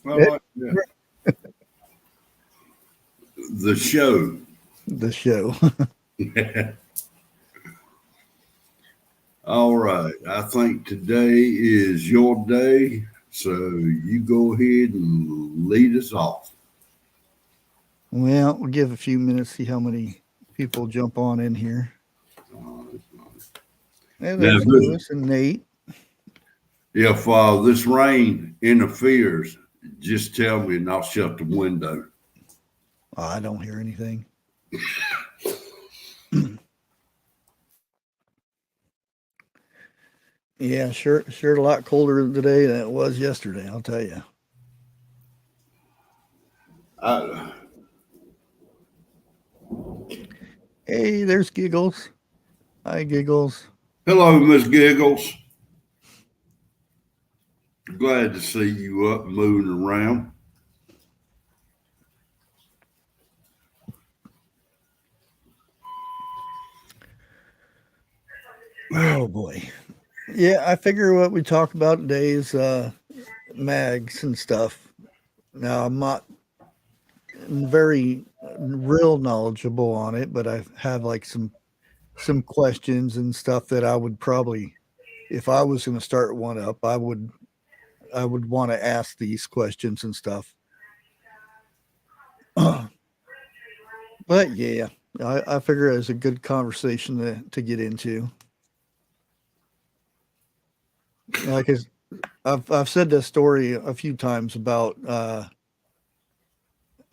I like that. The show. The show. All right. I think today is your day. So you go ahead and lead us off. Well, we'll give a few minutes, see how many people jump on in here. And Now, there's this, Lewis and Nate. if this rain interferes, just tell me and I'll shut the window. Oh, I don't hear anything. Yeah, sure, a lot colder today than it was yesterday. I'll tell you. I, Hey, there's Giggles. Hi, Giggles. Hello, Miss Giggles. Glad to see you up and moving around. Oh boy. Yeah, I figure what we talk about today is mags and stuff. Now I'm not very real knowledgeable on it, but I have like some questions and stuff that I would probably, if I was going to start one up, I would want to ask these questions and stuff. But yeah, I figure it's a good conversation to get into. Like I've said this story a few times about No,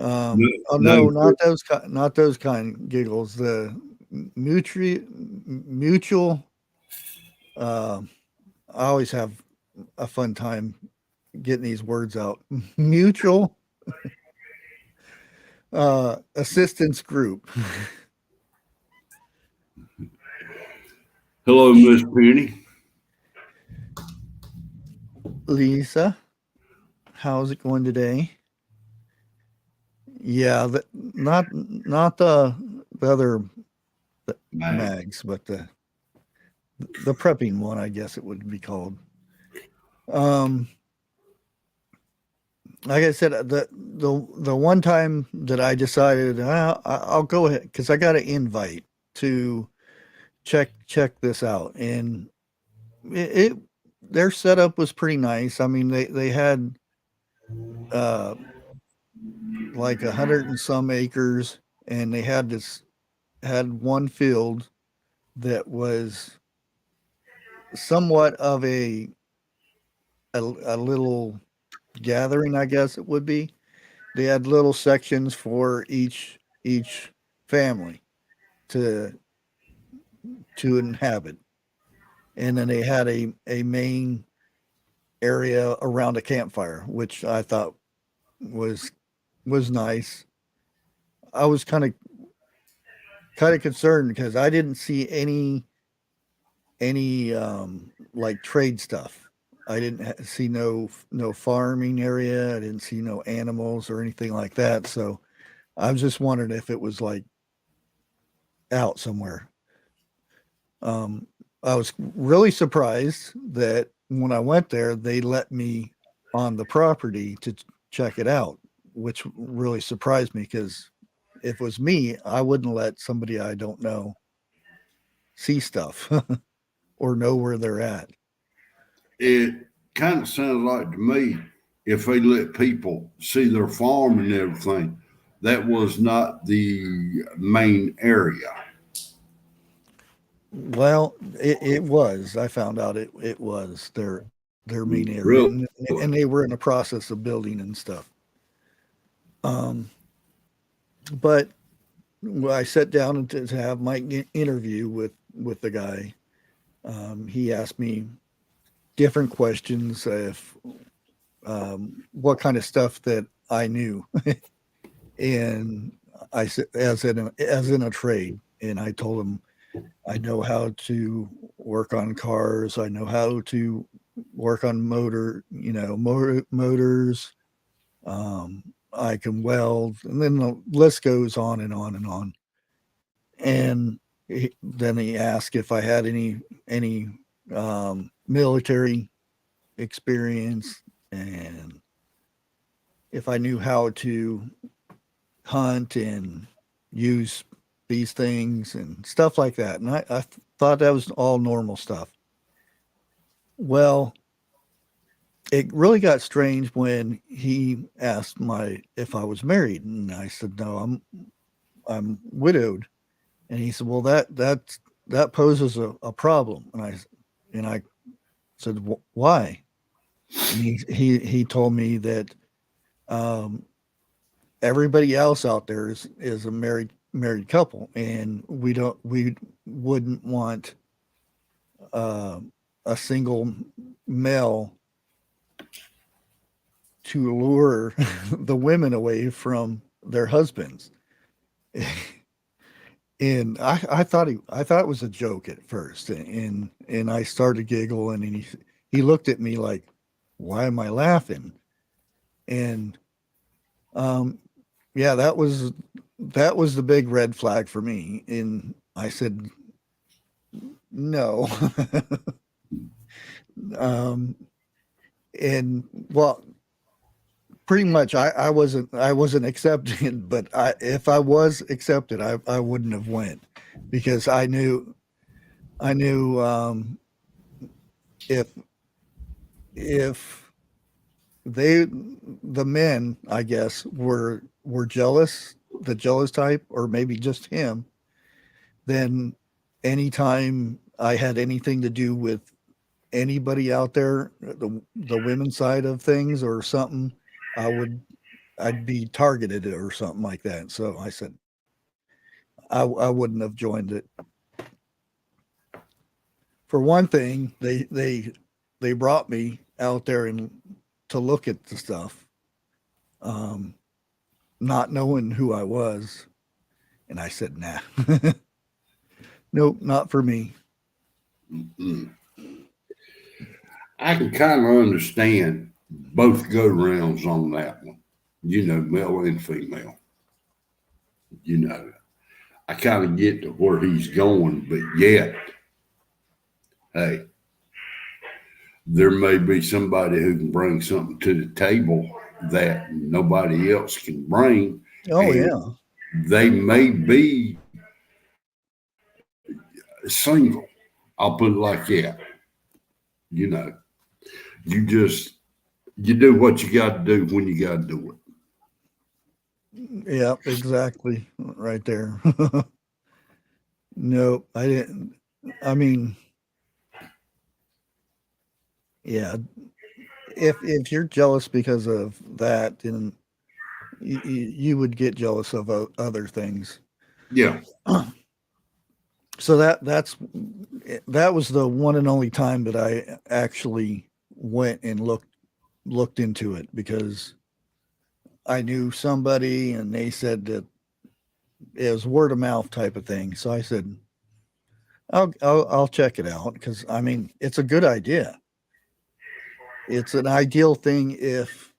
oh no, no, not those kind giggles. The mutual. Uh, I always have a fun time getting these words out. Mutual assistance group. hello, Miss Penny. Lisa, how's it going today? Yeah, not the other Man, mags, but the prepping one, I guess it would be called. Um, like I said, the one time that I decided I'll go ahead because I got an invite to check this out, and it their setup was pretty nice. I mean, they had uh like 100 and some acres, and they had one field that was somewhat of a little gathering, I guess it would be. They had little sections for each family to to inhabit, and then they had a main area around a campfire, which I thought was was nice. I was kind of concerned because I didn't see any like trade stuff. I didn't see no farming area. I didn't see no animals or anything like that. So I was just wondering if it was like out somewhere. Um, I was really surprised that when I went there, they let me on the property to check it out, which really surprised me because if it was me, I wouldn't let somebody I don't know see stuff or know where they're at. it kind of sounds like to me if they let people see their farm and everything, that was not the main area. Well, it was. I found out it was their main area, Really? and they were in the process of building and stuff. Um, but when I sat down and to have my interview with the guy, he asked me different questions if what kind of stuff that I knew, and I said as in a trade, and I told him I know how to work on cars. I know how to work on motors. I can weld, and then the list goes on and on and on. And then he asked if I had any military experience, and if I knew how to hunt and use these things and stuff like that. And I thought that was all normal stuff. Well, it really got strange when he asked my if I was married, and I said no, I'm widowed. And he said, well, that poses a problem. And I said, why? And he told me that um, everybody else out there is a married couple, and we wouldn't want uh, a single male to lure the women away from their husbands. And I thought it was a joke at first, and I started giggling, and he looked at me like, why am I laughing? And um, yeah, that was the big red flag for me. And I said no. um, and well, pretty much I wasn't accepted, but if I was accepted, I wouldn't have went, because I knew if if they the men, I guess, were jealous, the jealous type, or maybe just him, then anytime I had anything to do with anybody out there, the women's side of things or something, I would I'd be targeted or something like that. So I said I wouldn't have joined it. For one thing, they brought me out there and to look at the stuff, um, not knowing who I was, and I said, "Nah, nope, not for me." Mm. I can kind of understand both go rounds on that one, male and female. You know, I kind of get to where he's going, but yet, hey, there may be somebody who can bring something to the table that nobody else can bring, Oh and yeah, they may be single. I'll put it like that. You know, you just you do what you got to do when you got to do yeah, exactly, right there. Nope, I didn't. I mean, yeah, if you're jealous because of that, then you would get jealous of other things. it. Yeah, So that was the one and only time that I actually went and looked into it, because I knew somebody and they said that it was word of mouth type of thing. So I said, I'll check it out, because I mean it's a good idea. It's an ideal thing if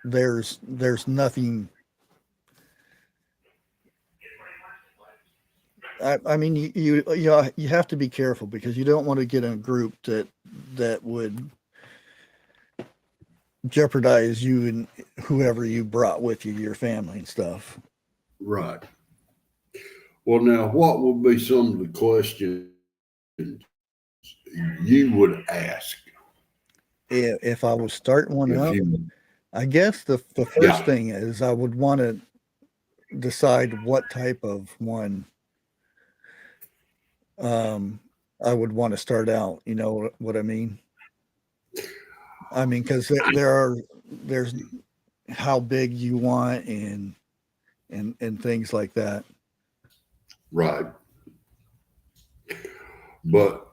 there's nothing. I mean you have to be careful, because you don't want to get in a group that would jeopardize you and whoever you brought with you, your family and stuff. right. Well, now, what would be some of the questions you would ask If I was starting one if up, you? I guess the first Yeah, thing is I would want to decide what type of one um, I would want to start out. You know what I mean? I mean, because there's how big you want and things like that. right. But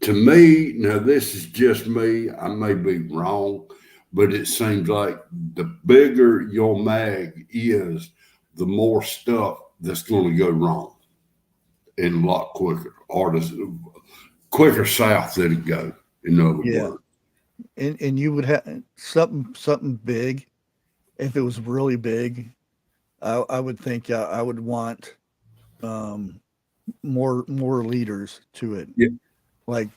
to me, now this is just me. I may be wrong, but it seems like the bigger your mag is, the more stuff that's going to go wrong and a lot quicker, or the quicker south that it go. In other Yeah, words, and you would have something big. If it was really big, I would think I would want um, more leaders to it, yeah, like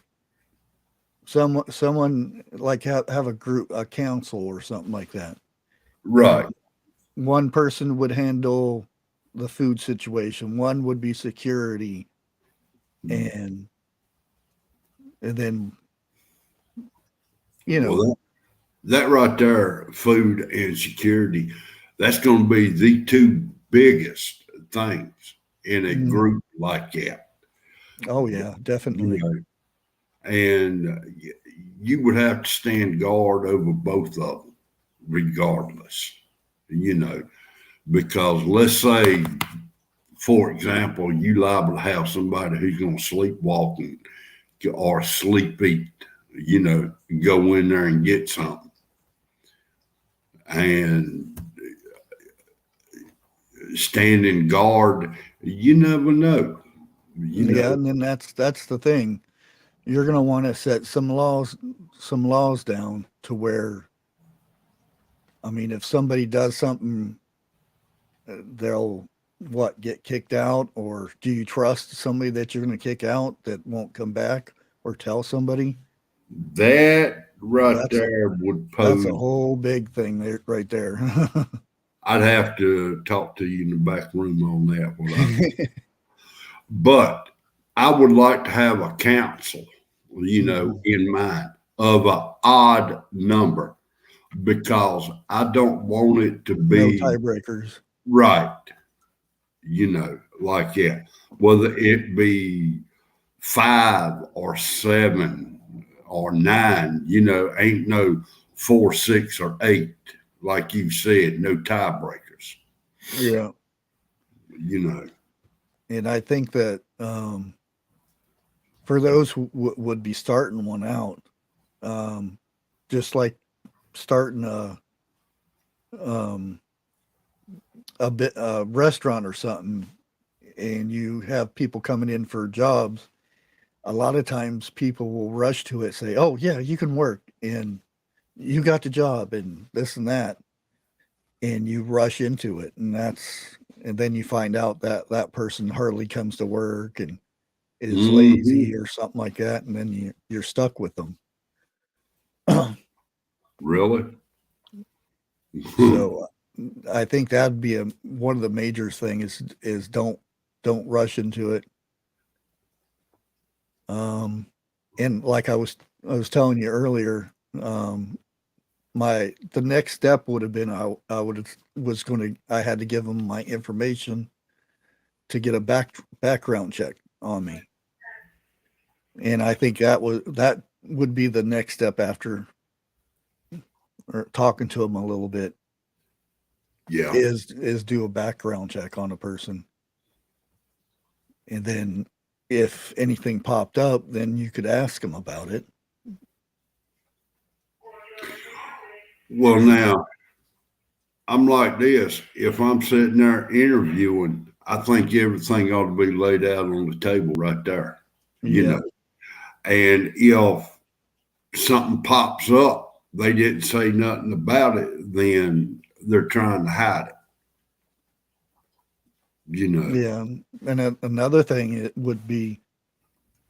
someone like have a group, a council or something like that. Right. One person would handle the food situation, one would be security, and then you know, Well, that right there, food and security, that's going to be the two biggest things in a mm, group like that. oh yeah, You definitely. know, and you would have to stand guard over both of them, regardless. You know, because let's say, for example, you liable to have somebody who's going to sleepwalk or sleep eat. You know, go in there and get something, and standing guard. You never know. You Yeah, know, and then that's the thing. You're going to want to set some laws down to where, I mean, if somebody does something, they'll what, get kicked out, or do you trust somebody that you're going to kick out that won't come back or tell somebody? that right That's there would that's a pose. whole big thing there, right there. I'd have to talk to you in the back room on that one. But I would like to have a council, Mhm. in mind of an odd number because I don't want it to No be tiebreakers. right, like that. Whether it be 5 or 7 or 9, ain't no 4, 6, or 8, like you said, no tiebreakers, Yeah, you know. and I think that for those who would be starting one out, um, just like starting um, a restaurant or something, and you have people coming in for jobs, a lot of times people will rush to it, say, "Oh yeah, you can work, and you got the job, and this and that," and you rush into it, and then you find out that that person hardly comes to work and is Hmm. lazy or something like that, and then you're stuck with them. Really? So I think that'd be one of the major thing is don't rush into it. Um, and like I was telling you earlier, my the next step would have been I would have was going to I had to give them my information to get a background check on me, and I think that would be the next step after or talking to them a little bit Yeah. is do a background check on a person, and then if anything popped up, then you could ask them about it. Well, now I'm like this. If I'm sitting there interviewing, I think everything ought to be laid out on the table right there, you Yeah, know. And if something pops up, they didn't say nothing about it, then they're trying to hide it. yeah. And another thing it would be,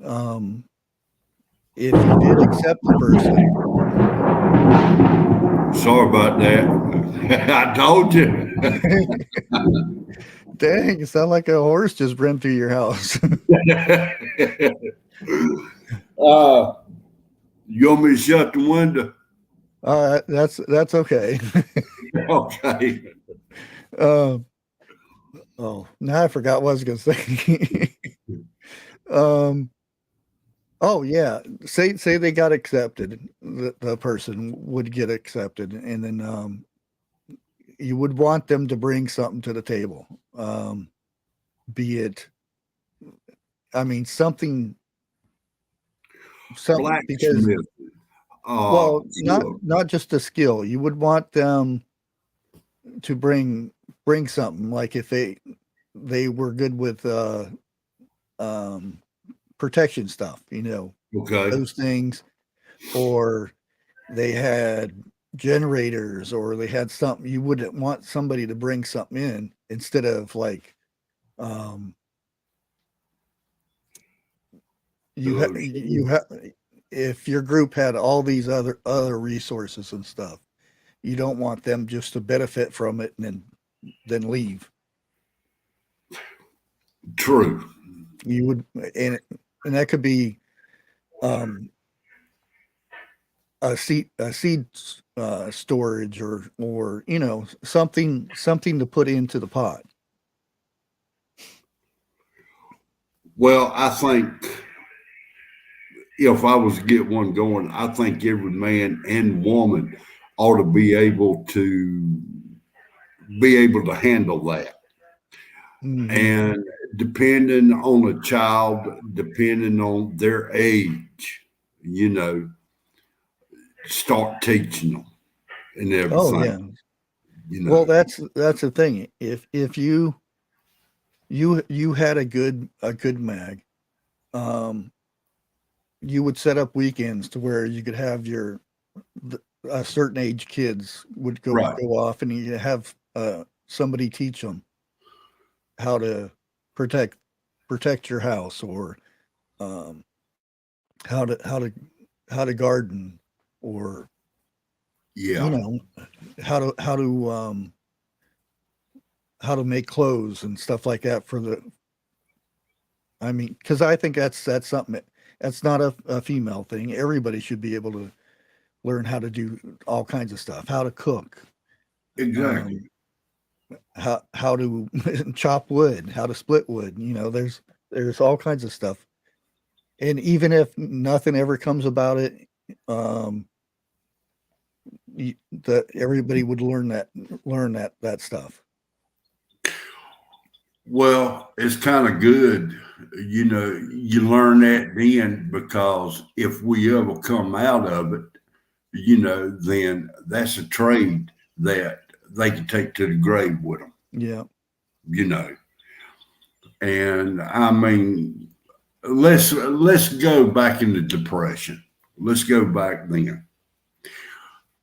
um, if you did accept the person. Sorry about that. I told you. Dang, it sound like a horse just ran through your house. uh, you want me to shut the window? All right, that's okay. Okay. Um, oh, now I forgot what I was gonna say. um, oh yeah, say they got accepted, the person would get accepted, and then you would want them to bring something to the table. Be it, I mean, something because Blacksmith. well, Look, not just a skill. You would want them to bring something like if they were good with um protection stuff, okay. those things, or they had generators or they had something. You wouldn't want somebody to bring something in instead of like um you So, have if your group had all these other resources and stuff, you don't want them just to benefit from it and then leave. True. You would, and that could be um, a seed storage or something to put into the pot. Well, I think if I was to get one going, I think every man and woman ought to be able to handle that. Mm-hmm. And depending on a child, depending on their age, start teaching them and Oh everything. yeah. Well, that's the thing. If you had a good mag, you would set up weekends to where you could have a certain age kids would go Right. off, and you have somebody teach them how to protect your house, or how to garden, or Yeah. how to make clothes and stuff like that because I think that's something that's not a female thing. Everybody should be able to learn how to do all kinds of stuff, how to cook, Exactly. how to chop wood, how to split wood. There's all kinds of stuff. And even if nothing ever comes about it, that everybody would learn that stuff. Well, it's kind of good, you learn that then, because if we ever come out of it, then that's a trade that they can take to the grave with them. Yeah. And I mean, let's go back into depression. Let's go back then.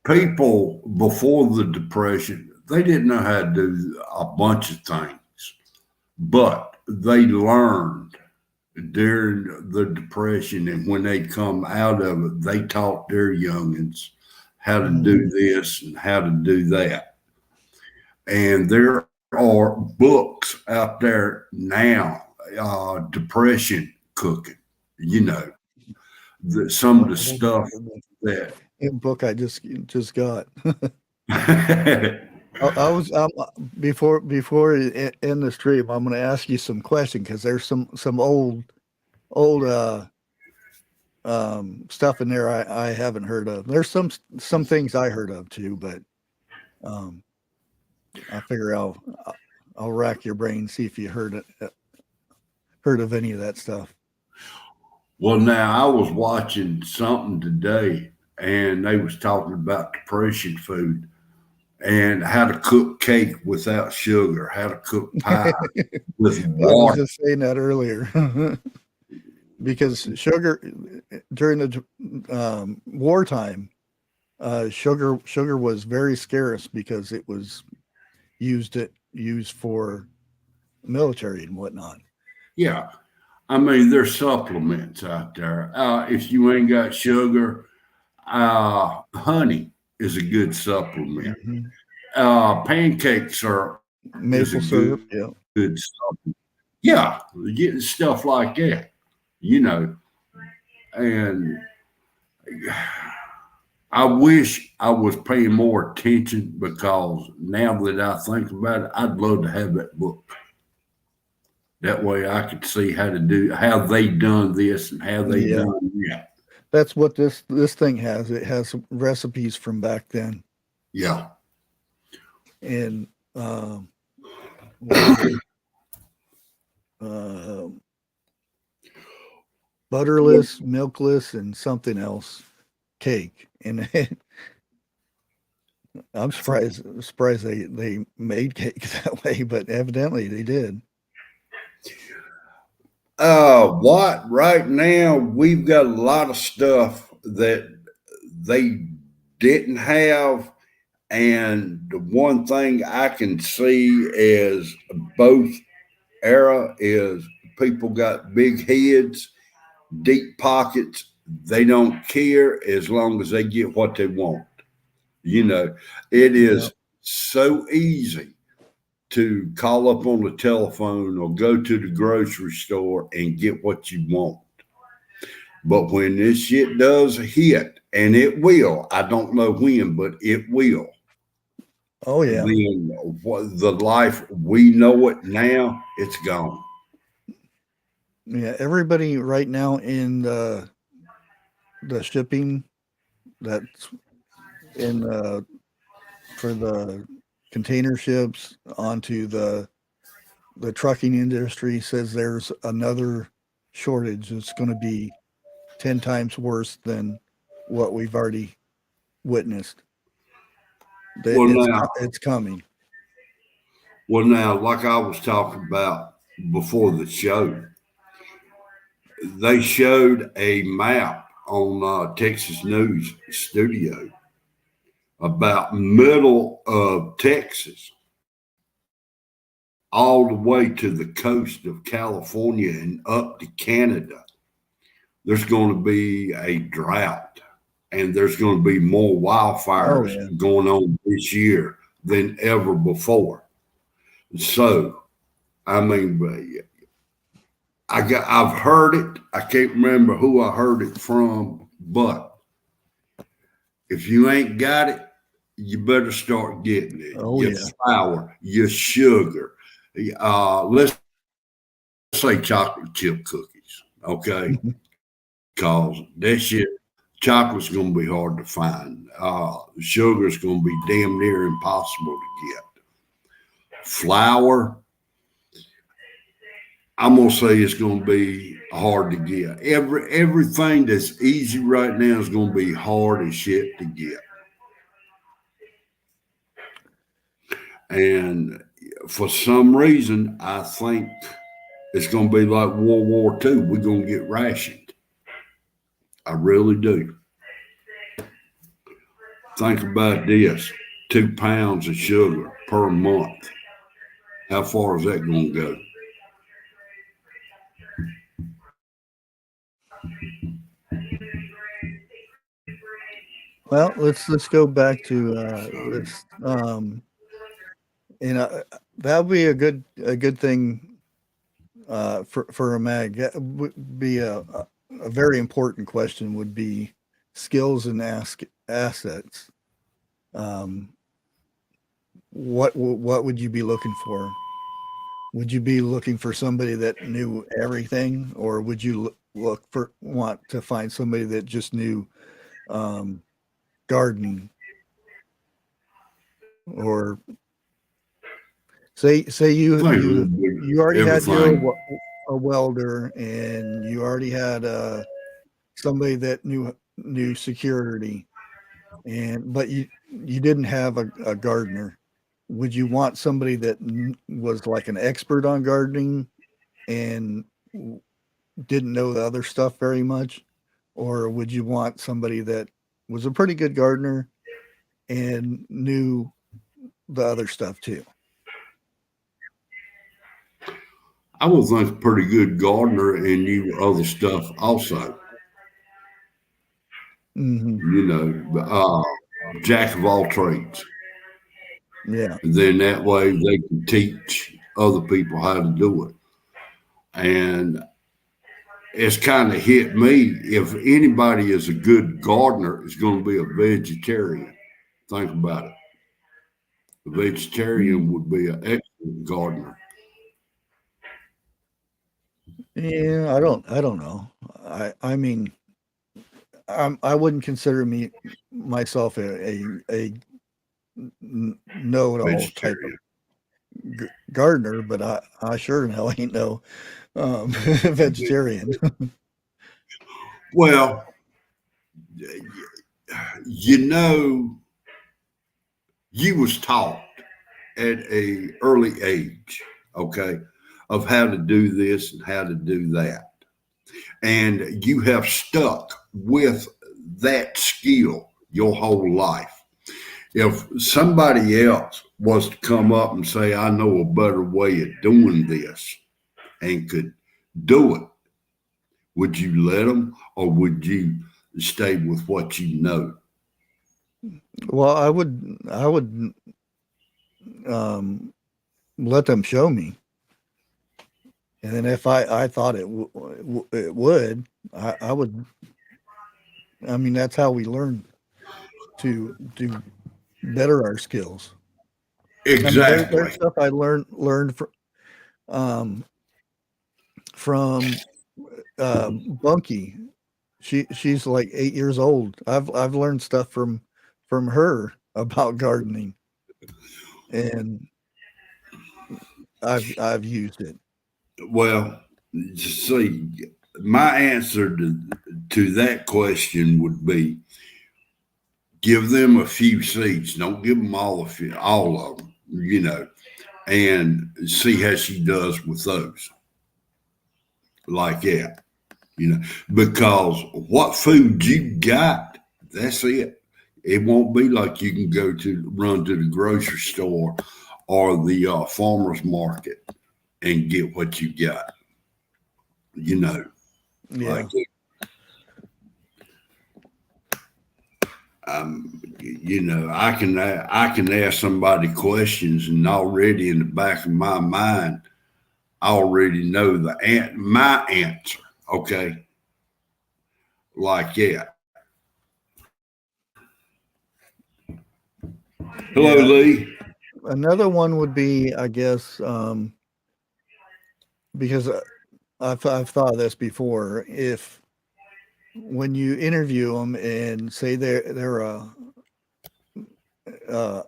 People before the depression, they didn't know how to do a bunch of things, but they learned during the depression, and when they come out of it, they taught their youngins how to do this and how to do that. And there are books out there now, depression cooking, some of the stuff that book I just got. I was before in the stream. I'm going to ask you some questions, because there's some old stuff in there I haven't heard of. There's some things I heard of too, but I figure I'll rack your brain, see if you heard of any of that stuff. Well, now I was watching something today, and they was talking about depression food and how to cook cake without sugar, how to cook pie with water. I was just saying that earlier. Because sugar during the wartime, sugar was very scarce, because it was used for military and whatnot. Yeah. I mean, there's supplements out there. If you ain't got sugar, honey is a good supplement. Mm-hmm. Pancakes are maple syrup, good supplement. Yeah, getting stuff like that, and I wish I was paying more attention, because now that I think about it, I'd love to have that book. That way I could see how they done this and how they done that. That's what this thing has. It has recipes from back then. Yeah. And butterless, milkless, and something else cake. And I'm surprised they made cake that way, but evidently they did. What right now we've got a lot of stuff that they didn't have, and the one thing I can see is both era is people got big heads, deep pockets, they don't care as long as they get what they want. You know, it Yeah. is so easy to call up on the telephone or go to the grocery store and get what you want. But when this shit does hit, and it will, I don't know when, but it will, Oh yeah. then what the life we know it now, it's gone. Yeah. Everybody right now in the shipping that's in for the container ships onto the trucking industry says there's another shortage that's going to be 10 times worse than what we've already witnessed. Well, now, It's coming. like I was talking about before the show, they showed a map on Texas News Studio about middle of Texas all the way to the coast of California and up to Canada. There's going to be a drought and there's going to be more Oh wildfires yeah. going on this year than ever before. So, I mean, I've heard it. I can't remember who I heard it from, but if you ain't got it, you better start getting it. Oh Your yeah. flour, your sugar. Let's say chocolate chip cookies, okay? Because that shit, chocolate's going to be hard to find. Sugar's going to be damn near impossible to get. Flour, I'm gonna say it's gonna be hard to get. Everything that's easy right now is gonna be hard as shit to get. And for some reason, I think it's gonna be like World War II. We're gonna get rationed. I really do. Think about this: 2 pounds of sugar per month. How far is that gonna go? Well, let's go back to let's you know that would be a good thing for a mag. That would be a very important question. Would be skills and assets. Um, what would you be looking for? Would you be looking for somebody that knew everything, or would you want to find somebody that just knew um, gardening, or say I think it's gonna be you already had everything. a welder and you already had somebody that knew security, and but you didn't have a gardener. Would you want somebody that was like an expert on gardening and didn't know the other stuff very much, or would you want somebody that was a pretty good gardener and knew the other stuff too? I would think a pretty good gardener and knew other stuff also. Hmm. You know, jack of all trades. Yeah. And then that way they can teach other people how to do it. And it's kind of hit me. If anybody is a good gardener, it's going to be a vegetarian. Think about it. A vegetarian would be an excellent gardener. Yeah, I don't know. I mean, I wouldn't consider myself a know-it-all type of Vegetarian. gardener, but I sure in hell ain't no vegetarian. Well, you know, you was taught at a early age, okay, of how to do this and how to do that. And you have stuck with that skill your whole life. If somebody else was to come up and say, I know a better way of doing this and could do it would you let them, or would you stay with what you know? Well, I would um, let them show me, and then if I thought it would, I would. I mean, that's how we learn to better our skills. I mean, there's Exactly. stuff I learned um, from Bunky. She's like 8 years old. I've learned stuff from her about gardening, and I've used it. Well, see, my answer to that question would be give them a few seeds. Don't give them all of them, and see how she does with those. Like that, because what food you got, that's it. It won't be like you can run to the grocery store or the farmer's market and get what you got, like Yeah, I can ask somebody questions, and already in the back of my mind, I already know my answer. Okay, like that. Hello, yeah. Lee. Another one would be, I guess, because I've thought of this before. If when you interview them and say they're a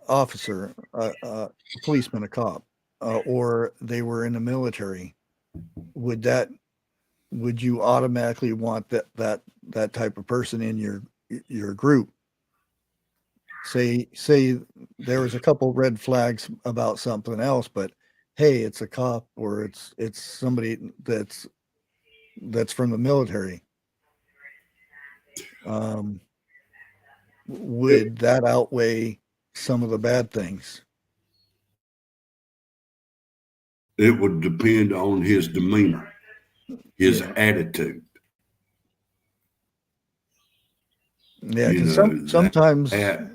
officer, a policeman, a cop, or they were in the military, would that would you automatically want that type of person in your group? Say there was a couple red flags about something else, but hey, it's a cop or it's somebody that's from the military. Um, It, would that outweigh some of the bad things? it would depend on his demeanor, his Yeah, attitude. yeah, You because know sometimes that.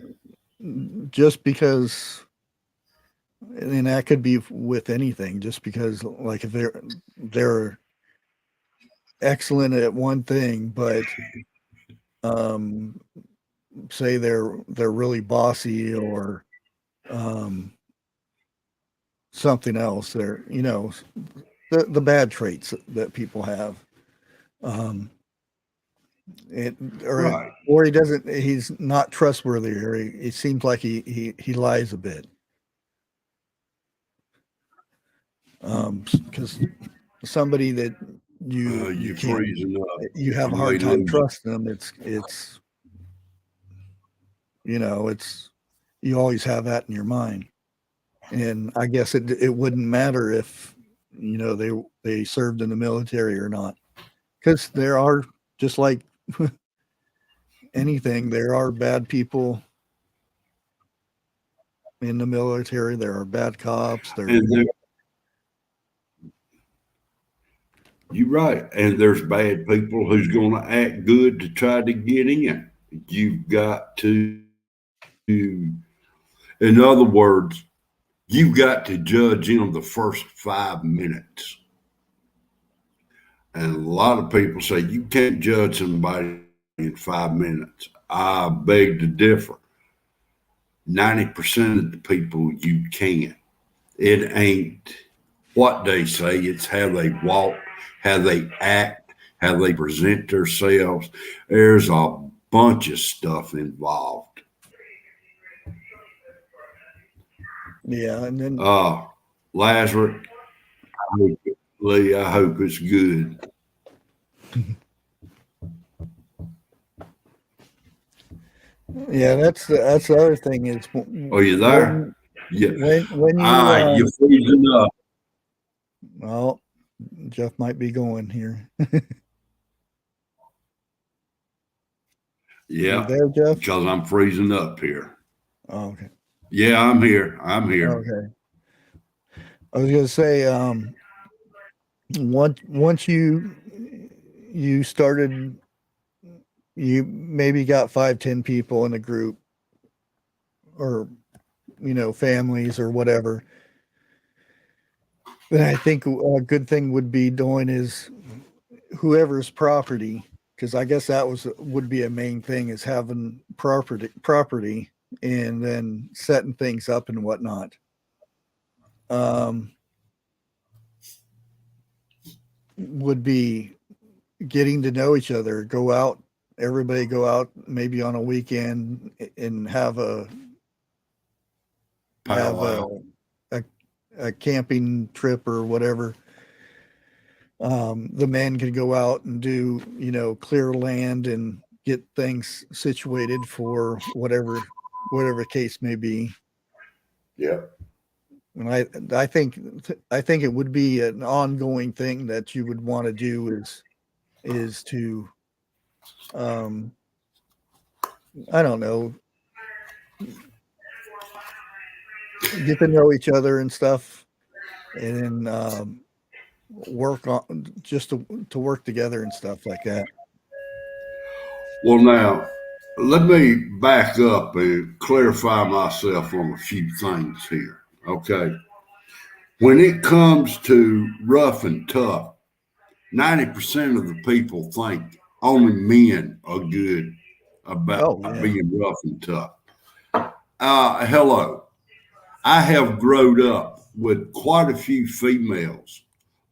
just because, and that could be with anything, just because like if they're excellent at one thing, but um, say they're really bossy or um, something else. They're the bad traits that people have. Um, it Right. or he's not trustworthy, or he seems like he lies a bit. Because somebody that you You're can't freezing up. you have a You may hard time lose it. trusting them. It's you always have that in your mind. And I guess it wouldn't matter if they served in the military or not, because there are, just like anything, there are bad people in the military. There are bad cops. There, And you're right. And there's bad people who's going to act good to try to get in. You've got to, in other words, you've got to judge in the first 5 minutes. And a lot of people say you can't judge somebody in 5 minutes. I beg to differ. 90% of the people you can. It ain't what they say, it's how they walk, how they act, how they present themselves. There's a bunch of stuff involved. yeah, and then Uh, Lazarus, Lee, I hope it's good. yeah, that's the other thing is Are you there? when Yeah. when you You're freezing up. well, Jeff might be going here. You Yeah, there, Jeff? because I'm freezing up here. Oh, okay. Yeah, I'm here. I'm here. Okay. I was gonna say, once you started, you maybe got 5-10 people in a group, or families or whatever, then I think a good thing would be doing is whoever's property, because I guess that would be a main thing, is having property and then setting things up and whatnot. Would be getting to know each other, everybody go out maybe on a weekend and have a camping trip or whatever. The men could go out and do, clear land and get things situated for whatever the case may be. Yeah. And I think it would be an ongoing thing that you would want to do is to, I don't know, get to know each other and stuff, and work on just to work together and stuff like that. Well, now, let me back up and clarify myself on a few things here. Okay. When it comes to rough and tough, 90% of the people think only men are good about being rough and tough. Hello. I have grown up with quite a few females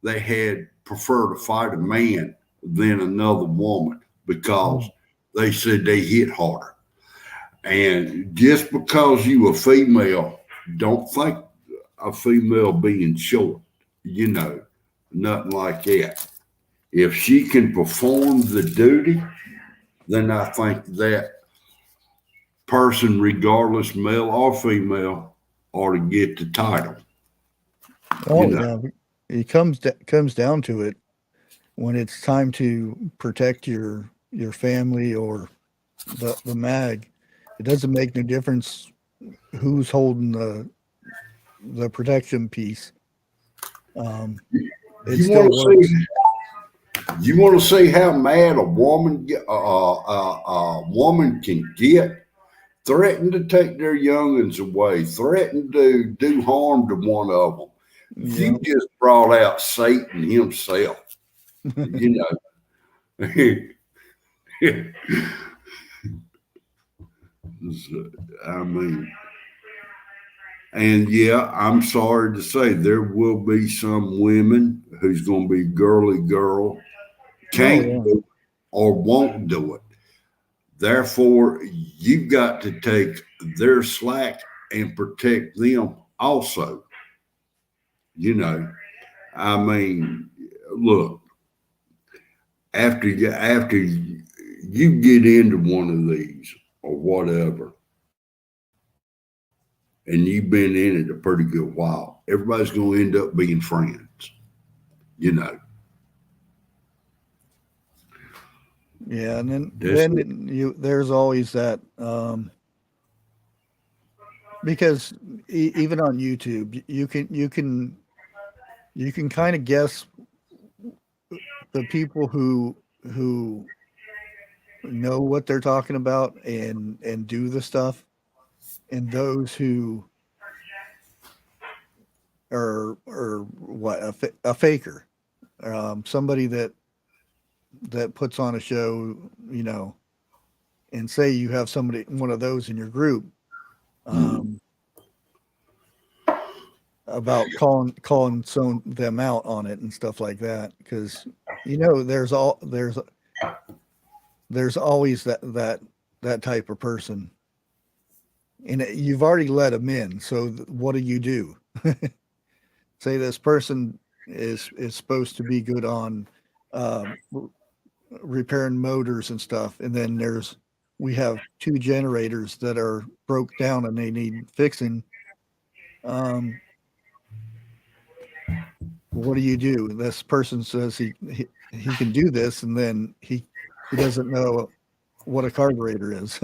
that had preferred to fight a man than another woman because they said they hit harder. And just because you a female, don't think a female being short, nothing like that. If she can perform the duty, then I think that person, regardless male or female, ought to get the title. Yeah, it comes down to it when it's time to protect your family or the mag. It doesn't make no difference who's holding the protection piece. It still works. You want to see how mad a woman can get? Threaten to take their youngins away, threaten to do harm to one of them. Yeah. You just brought out Satan himself. I mean, and yeah, I'm sorry to say there will be some women who's going to be girly girl, can't do it or won't do it. Therefore, you've got to take their slack and protect them also. I mean, look, after you get into one of these or whatever, and you've been in it a pretty good while, everybody's going to end up being friends. Yeah, and then there's always that, because even on YouTube, you can kind of guess the people who know what they're talking about and do the stuff, and those who are what a faker, somebody that puts on a show, and say you have one of those in your group, about calling them out on it and stuff like that, because there's always that type of person, and you've already let them in. So what do? Say this person is supposed to be good on repairing motors and stuff, and then we have 2 generators that are broke down and they need fixing. What do? This person says he can do this, and then he doesn't know what a carburetor is.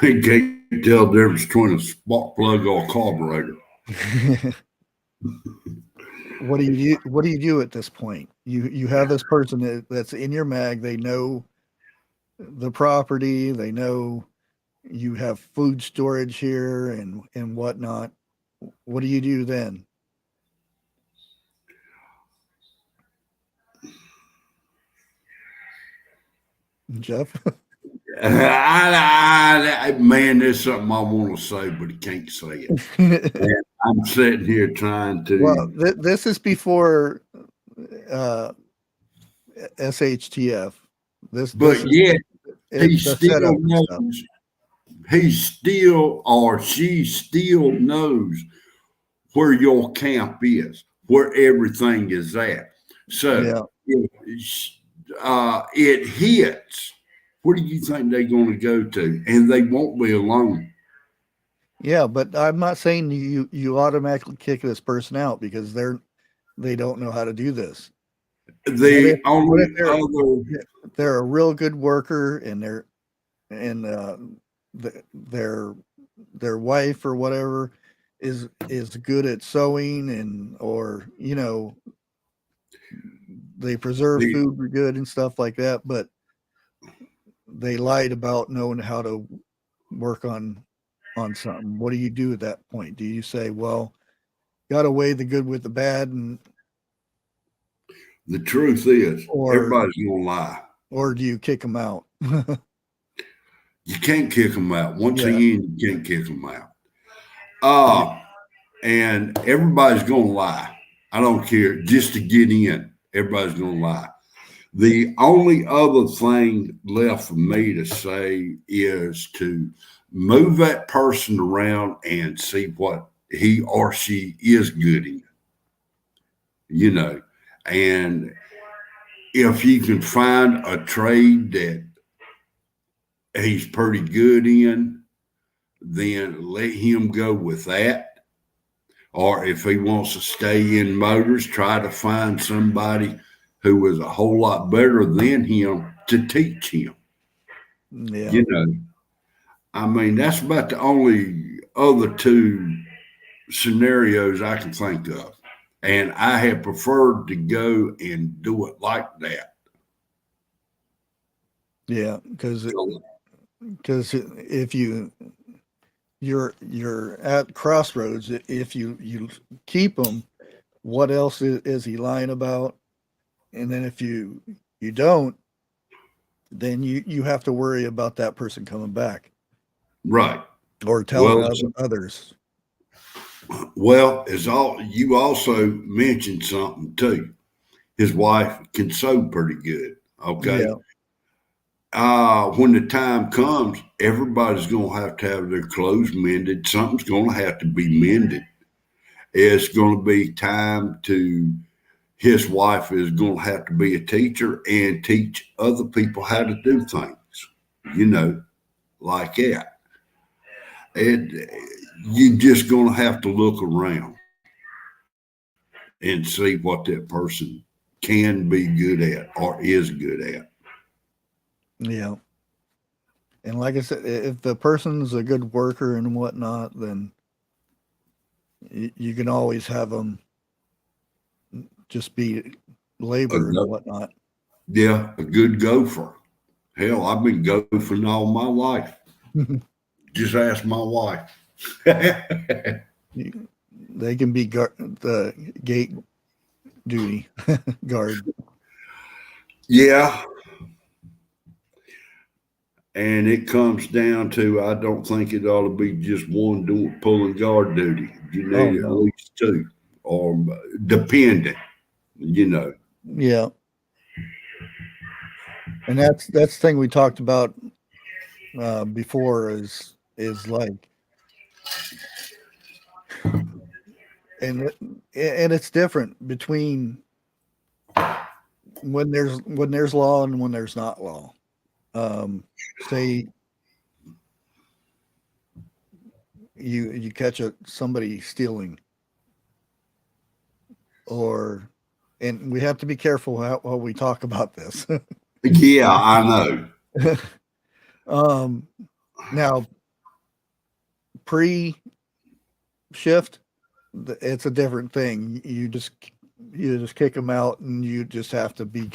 He can't tell the difference between a spark plug or a carburetor. What do you do at this point? You have this person that's in your mag. They know the property. They know you have food storage here and whatnot. What do you do then, Jeff? Man, there's something I want to say, but I can't say it. And I'm sitting here trying Well, to. this is before uh, SHTF. This But is yet, he the still setup and stuff. knows. He still or she still knows where your camp is, where everything is at. So Yeah, if it hits, where do you think they're going to go to? And they won't be alone. yeah, but I'm not saying you automatically kick this person out because they don't know how to do this. The What if only other, they're a real good worker and and their wife or whatever is good at sewing and or they preserve the, food good and stuff like that, but they lied about knowing how to work on something. What do you do at that point? Do you say, well, got to weigh the good with the bad, and the truth is, or everybody's going to lie. or do you kick them out? You can't kick them out. Once they're Yeah, in, you can't kick them out. Uh, and everybody's going to lie. I don't care. Just to get in, everybody's going to lie. The only other thing left for me to say is to move that person around and see what he or she is good in, you know. And if you can find a trade that he's pretty good in, then let him go with that. Or if he wants to stay in motors, try to find somebody who is a whole lot better than him to teach him. yeah, You know, I mean, that's about the only other two scenarios I can think of. And I have preferred to go and do it like that. yeah, because if you're at crossroads, if you keep them, what else is he lying about? And then if you don't, then you have to worry about that person coming back Right. or Well, telling others. well, as all you also mentioned something too. His wife can sew pretty good. Okay. Yeah, When the time comes, everybody's going to have their clothes mended. Something's going to have to be mended. It's going to be time to, his wife is going to have to be a teacher and teach other people how to do things, you know, like that. And you're just going to have to look around and see what that person can be good at or is good at. yeah. And like I said, if the person's a good worker and whatnot, then you can always have them just be A labor and go, whatnot. yeah, a good gopher. Hell, I've been gophering all my life. Just ask my wife. They can be the gate duty guard. Yeah, and it comes down to I don't think it ought to be just one doing pulling guard duty. You Oh need at no, least two, or depending. You know, yeah, and that's the thing we talked about before is like, and it's different between when there's law and when there's not law. Say you catch somebody stealing, or and we have to be careful how we talk about this. yeah, I know. um, Now pre shift, it's a different thing. You just you just kick them out, and you just have to be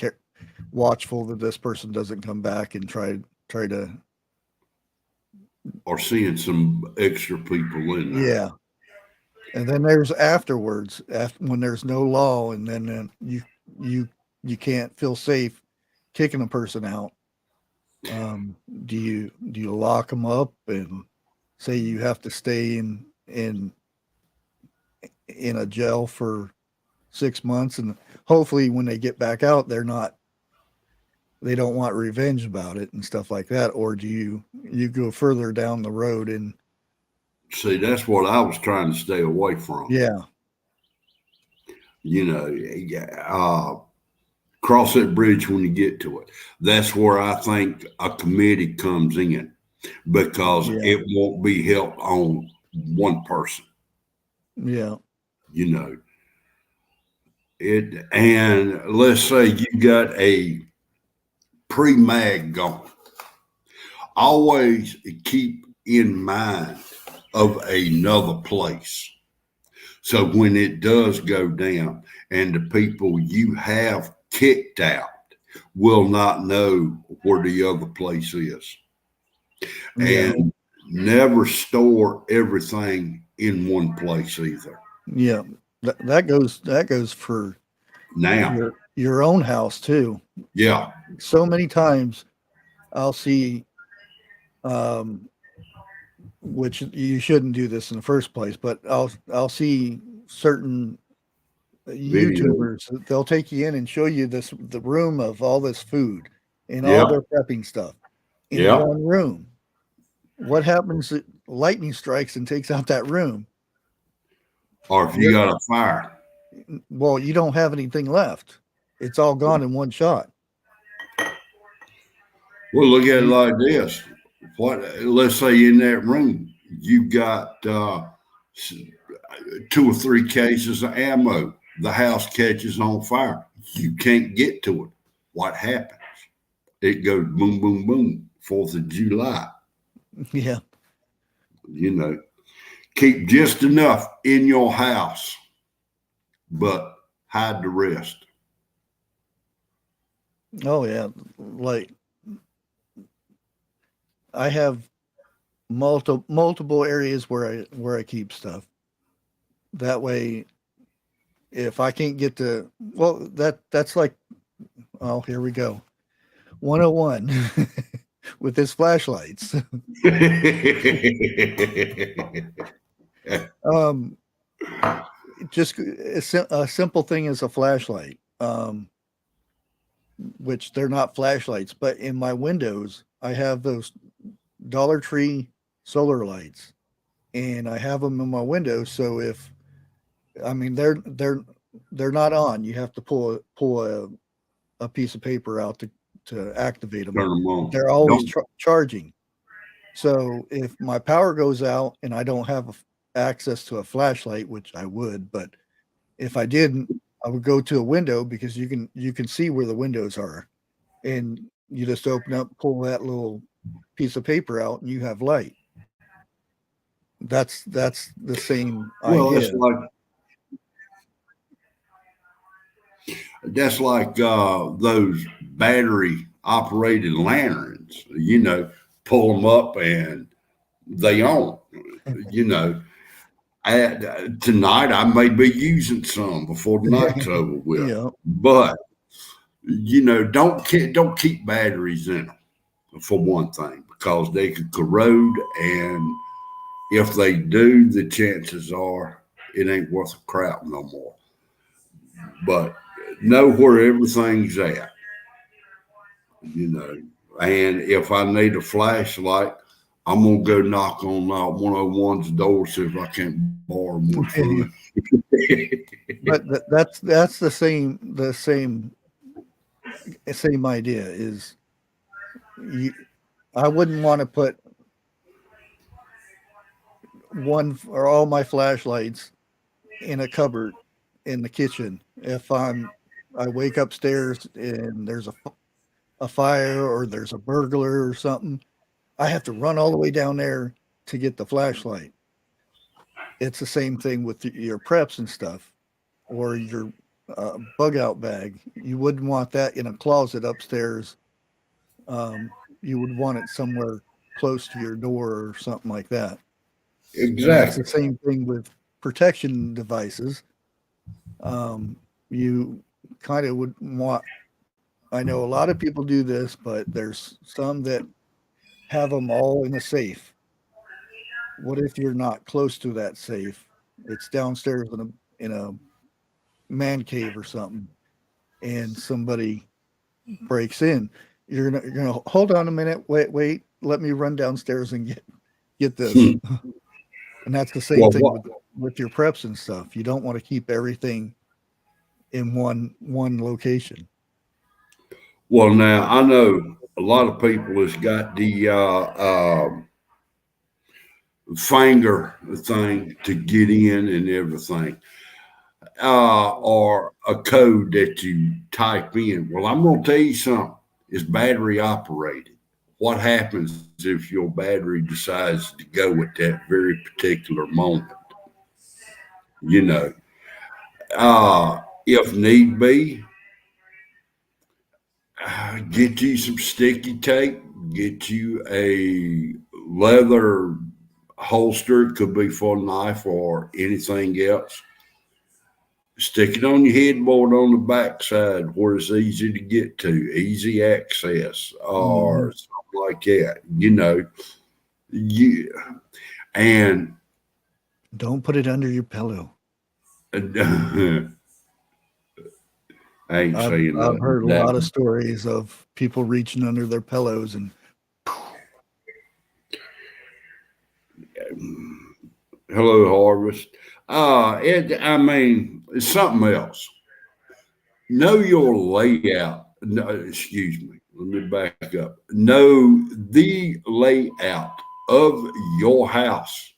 watchful that this person doesn't come back and try to. Or seeing some extra people in there. Yeah. And then there's afterwards, after when there's no law, and then you you can't feel safe kicking a person out. Do you lock them up and say you have to stay in a jail for 6 months, and hopefully when they get back out, they don't want revenge about it and stuff like that, or do you go further down the road and See, that's what I was trying to stay away from. yeah, You know, cross that bridge when you get to it. That's where I think a committee comes in because yeah, it won't be helped on one person. yeah, You know, it, and let's say you got a pre-mag going. Always keep in mind of another place. So when it does go down and the people you have kicked out will not know where the other place is. yeah, And never store everything in one place either. yeah. That goes for Now, your own house too. yeah, So many times I'll see, um, which you shouldn't do this in the first place, but I'll see certain video. YouTubers. They'll take you in and show you the room of all this food and all Yeah, their prepping stuff in yeah. one room. What happens if lightning strikes and takes out that room? Or if you You're, got a fire. well, you don't have anything left. It's all gone in one shot. Well, look at it You, like this. What? Let's say in that room you got 2 or 3 cases of ammo. The house catches on fire. You can't get to it. What happens? It goes boom, boom, boom. 4th of July. yeah. You know, keep just enough in your house, but hide the rest. Oh yeah. Like I have multiple areas where I keep stuff. That way, if I can't get to, well, that's like, oh, here we go. 101 with his flashlights. um, just a simple thing as a flashlight, which they're not flashlights, but in my windows, I have those Dollar Tree solar lights, and I have them in my windows. So if I mean they're not on, you have to pull a piece of paper out to activate them. Turn them on. They're always Don't charging. So if my power goes out and I don't have access to a flashlight, which I would, but if I didn't, I would go to a window because you can see where the windows are, and you just open up, pull that little piece of paper out, and you have light. That's the same well, idea. that's like those battery operated lanterns. You know, pull them up and they on. You know, tonight I may be using some before the night's over with, Yeah, but you know, don't keep batteries in them for one thing because they could corrode, and if they do, the chances are it ain't worth a crap no more. But know where everything's at, you know. And if I need a flashlight, I'm gonna go knock on 101's door, see if I can't borrow one from him. but that's the same idea. Is you, I wouldn't want to put one or all my flashlights in a cupboard in the kitchen. If I wake upstairs and there's a fire or there's a burglar or something, I have to run all the way down there to get the flashlight. It's the same thing with your preps and stuff, or your bug out bag. You wouldn't want that in a closet upstairs. You would want it somewhere close to your door or something like that. And that's the Exactly. same thing with protection devices. You kind of would want, I know a lot of people do this, but there's some that have them all in a safe. What if you're not close to that safe? It's downstairs in a man cave or something, and somebody breaks in. You're gonna hold on a minute, wait, let me run downstairs and get this. Hmm. And that's the same Well, thing what? with your preps and stuff. You don't want to keep everything in one location. Well, now I know a lot of people has got the finger thing to get in and everything, or a code that you type in. Well, I'm going to tell you something. It's battery operated. What happens if your battery decides to go at that very particular moment? You know, if need be, get you some sticky tape, get you a leather holster, it could be for a knife or anything else. Stick it on your headboard on the backside where it's easy to get to, easy access, Hmm. or something like that. You and Don't put it under your pillow. I ain't saying I've nothing heard a that. lot of stories of people reaching under their pillows and Hello, Harvest. I mean, it's something else. Know your layout. No, excuse me. Let me back up. Know the layout of your house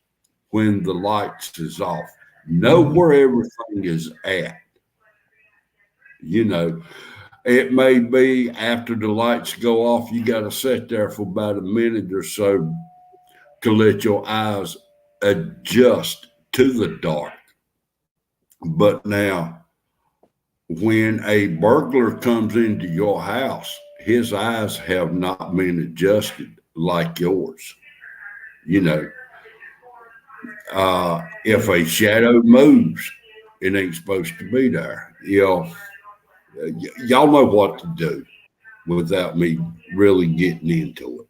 when the lights is off. Know Mhm. where everything is at. You know, it may be after the lights go off, you got to sit there for about a minute or so to let your eyes adjust to the dark. But now, when a burglar comes into your house, his eyes have not been adjusted like yours. You know, if a shadow moves, it ain't supposed to be there. Y'all know what to do without me really getting into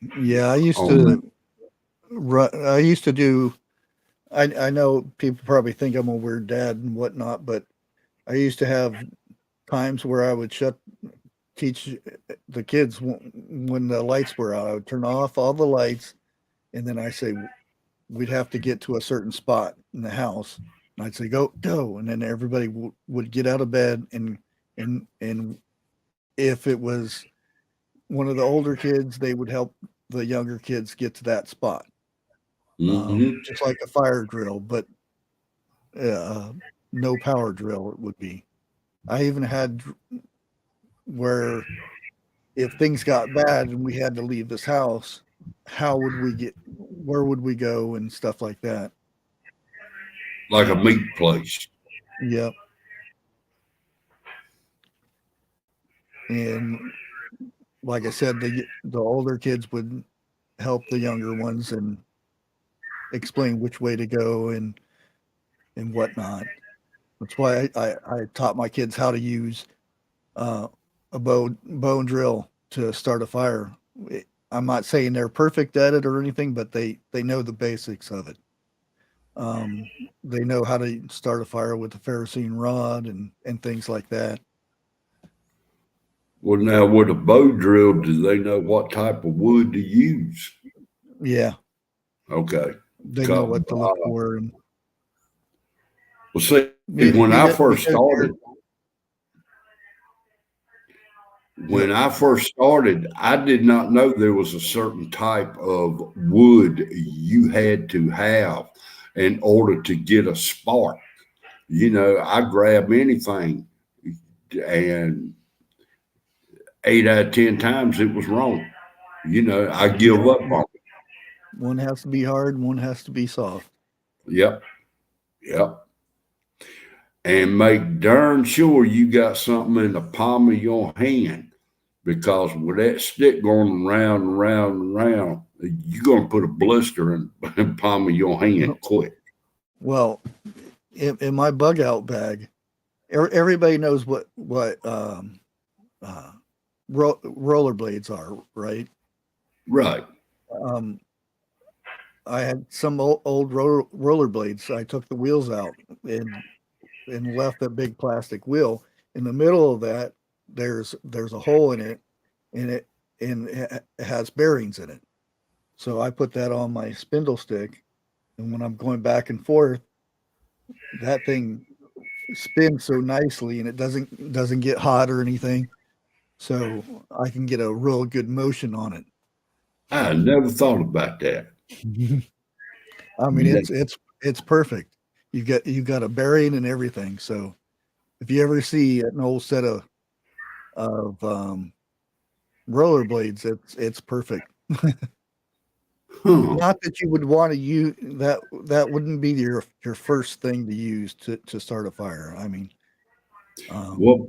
it. Yeah, I used On to I used to do. I know people probably think I'm a weird dad and whatnot, but I used to have times where I would teach the kids when the lights were out. I would turn off all the lights, and then I say we'd have to get to a certain spot in the house, and I'd say go, and then everybody would get out of bed, and if it was one of the older kids, they would help the younger kids get to that spot, mm-hmm. just like a fire drill, but uh, no power drill. It would be. I even had where if things got bad and we had to leave this house, how would we get? Where would we go and stuff like that? Like a meat place. Yep. And like I said, the older kids would help the younger ones and explain which way to go and whatnot. That's why I taught my kids how to use uh, a bow and drill to start a fire. I'm not saying they're perfect at it or anything, but they know the basics of it. Um, they know how to start a fire with a ferrocene rod and things like that. Well, now with a bow drill, do they know what type of wood to use? Yeah, Okay. they know Co- what to look for. And Well, see, because you're when yep. I first started, I did not know there was a certain type of wood you had to have in order to get a spark. I grab anything, and 8 out of 10 times it was wrong. I give Yep. up on it. One has to be hard, one has to be soft. Yep, yep. and make darn sure you got something in the palm of your hand, because with that stick going round and round and round, you're going to put a blister in the palm of your hand quick. Well, in my bug out bag, everybody knows what rollerblades are, right? Right. I had some old rollerblades. I took the wheels out and left that big plastic wheel. In the middle of that, there's a hole in it, and it has bearings in it. So I put that on my spindle stick, and when I'm going back and forth, that thing spins so nicely, and it doesn't get hot or anything. So I can get a real good motion on it. I never thought about that. I mean, it's perfect. You got a bearing and everything. So if you ever see an old set of rollerblades, it's perfect. Huh. Not that you would want to use that. That wouldn't be your first thing to use to start a fire. I mean, Well,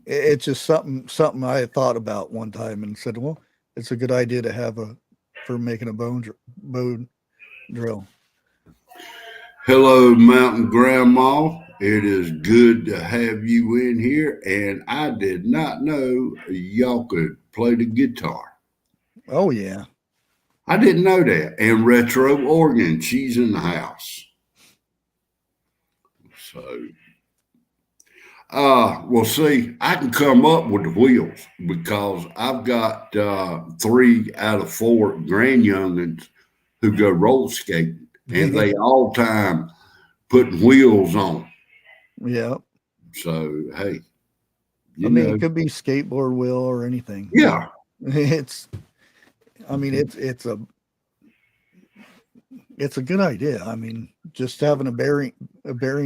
it's just something I had thought about one time and said, well, it's a good idea to have for making a bone drill. hello, Mountain Grandma. It is good to have you in here. And I did not know y'all could play the guitar. Oh yeah. I didn't know that. And Retro Organ, she's in the house. So, well, see, I can come up with the wheels because I've got 3 out of 4 grandyoungins who go roller skating, and they all time putting wheels on. Yeah. So, hey, I mean, it could be skateboard wheel or anything. Yeah. It's it's a good idea. I mean, just having a bearing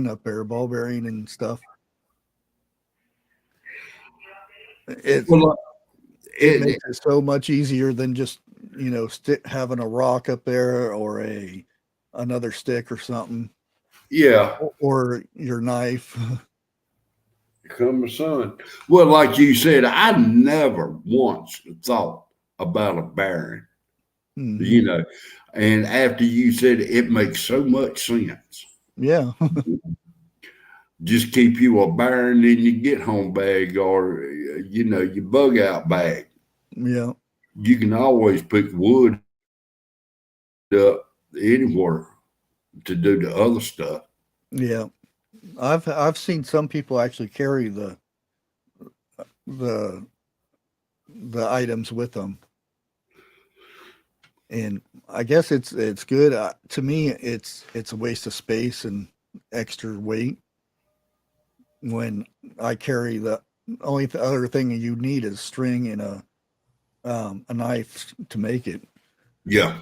up there, ball bearing and stuff. It makes it so much easier than just having a rock up there or another stick or something. Yeah. Or your knife. Come the sun. Well, like you said, I never once thought about a bearing. Mm-hmm. And after you said it makes so much sense. Yeah. Just keep you a bearing in your get home bag or your bug out bag. Yeah. You can always pick wood up anywhere to do the other stuff. Yeah. I've seen some people actually carry the items with them, and I guess it's good. To me, it's a waste of space and extra weight. When I carry the only other thing you need is string and a knife to make it. Yeah.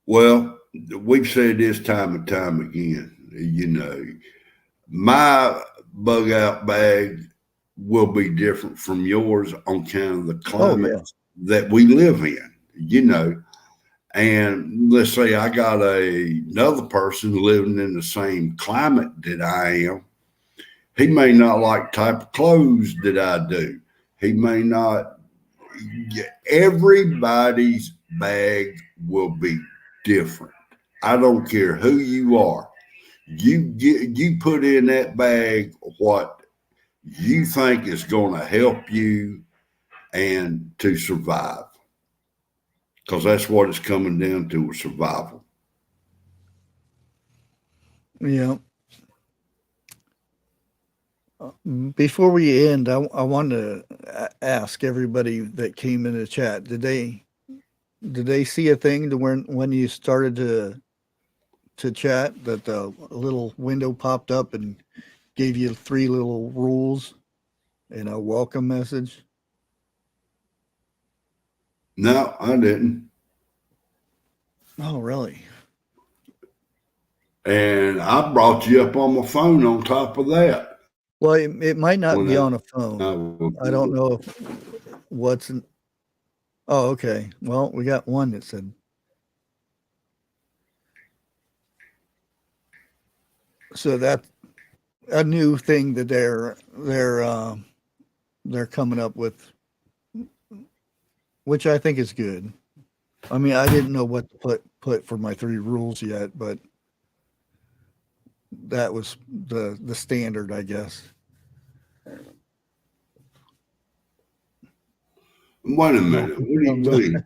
Well, we've said this time and time again. My bug out bag will be different from yours on kind of the climate that we live in. And let's say I got another person living in the same climate that I am. He may not like the type of clothes that I do. He may not. Everybody's bag will be different. I don't care who you are. You put in that bag what you think is going to help you and to survive, because that's what it's coming down to, survival. Yeah. Before we end, I want to ask everybody that came in the chat: Did they see a thing to when you started to chat that a little window popped up and gave you 3 little rules and a welcome message? No, I didn't. Oh, really? And I brought you up on my phone on top of that. Well, it might not be on a phone. I don't know what's in. Oh, okay. Well, we got one that said. So that's a new thing that they're coming up with, which I think is good. I mean, I didn't know what to put for my 3 rules yet, but that was the standard, I guess. Wait a No, minute. What do you thumbs up. mean?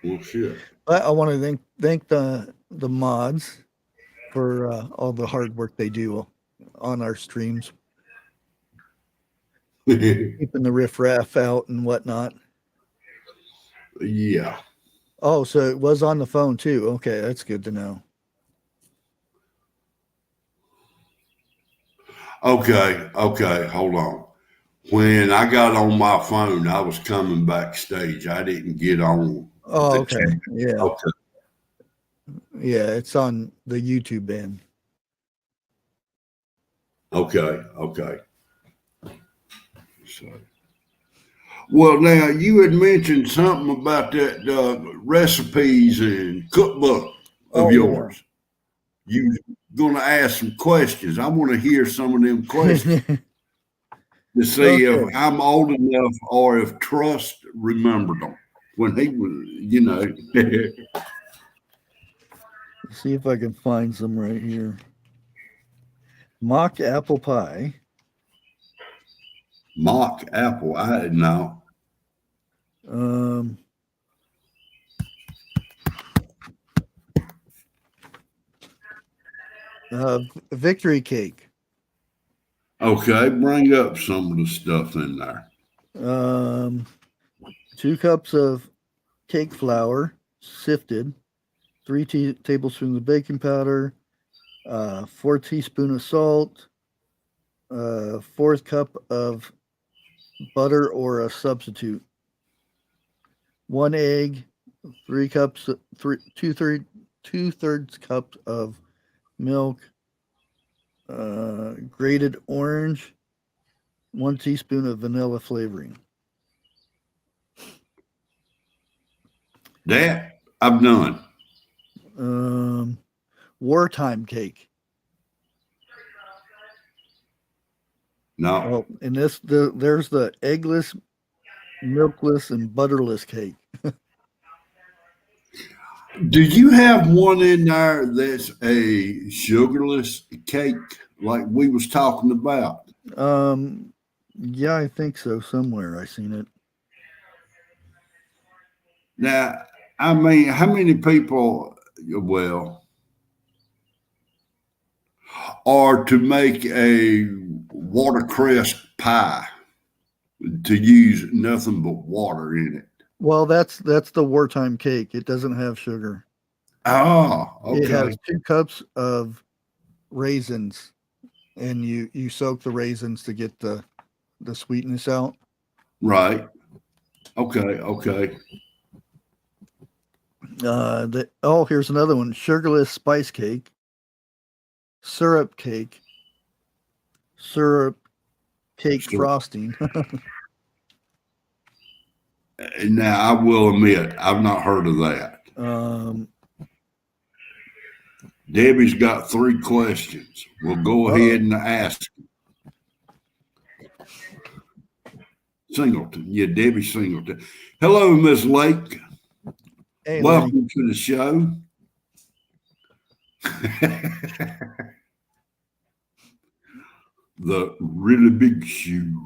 Well, shit. I want to thank the mods for all the hard work they do on our streams, keeping the riffraff out and whatnot. Yeah. Oh, so it was on the phone too. Okay, that's good to know. Okay. Okay. Hold on. When I got on my phone, I was coming backstage. I didn't get on Oh, the okay. chat. Yeah. Okay. Yeah, it's on the YouTube end. Okay. Okay. So, well, now you had mentioned something about that recipes and cookbook of Oh, yeah. yours. You going to ask some questions. I want to hear some of them questions to see if Okay. I'm old enough or if Trust remembered them when he was. Let's see if I can find some right here. Mock apple pie. Mock apple. I no. Um, victory cake. Okay, bring up some of the stuff in there. Um, 2 cups of cake flour, sifted. 3 tablespoons of baking powder. 4 teaspoons of salt. 4th cup of butter or a substitute. 1 egg. 3 cups. 2/3 cups of milk. Grated orange. 1 teaspoon of vanilla flavoring. That I've done. Um, wartime cake. No. Oh, and there's the eggless, milkless, and butterless cake. Do you have one in there that's a sugarless cake like we was talking about? Yeah, I think so. Somewhere I seen it. Now, I mean, how many people, well, are to make a watercress pie to use nothing but water in it? Well, that's the wartime cake. It doesn't have sugar. Oh, It okay. has 2 cups of raisins, and you soak the raisins to get the sweetness out. Right. Okay. Okay. Here's another one: sugarless spice cake, syrup cake, syrup cake So frosting. now I will admit, I've not heard of that. um, Debbie's got 3 questions. We'll go uh, ahead and ask. Singleton. Yeah, Debbie Singleton. Hello, Miss Lake. hey, lady. Welcome to the show. The really big shoe.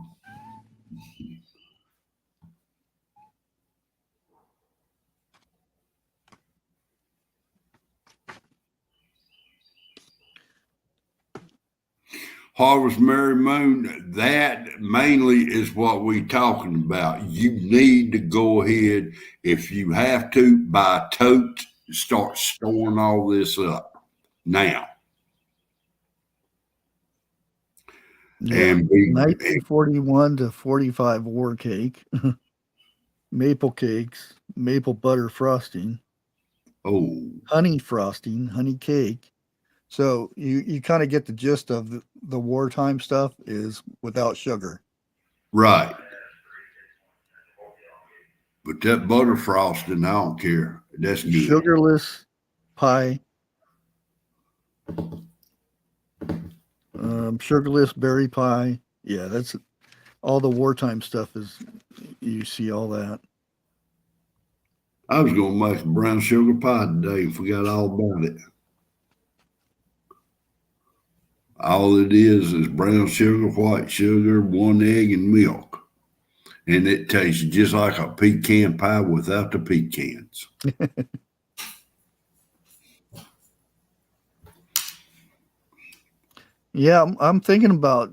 Harvest Merry Moon, that mainly is what we're talking about. You need to go ahead, if you have to, buy totes, start storing all this up now. Yeah, And be, 1941 to 45 war cake, maple cakes, maple butter frosting, oh, honey frosting, honey cake. So you kind of get the gist of the wartime stuff is without sugar. right. But that butter frosting, I don't care. That's good. Sugarless pie. Sugarless berry pie. Yeah, that's all the wartime stuff is, you see all that. I was going to make a brown sugar pie today and forgot all about it. All it is brown sugar, white sugar, 1 egg, and milk. And it tastes just like a pecan pie without the pecans. Yeah, I'm thinking about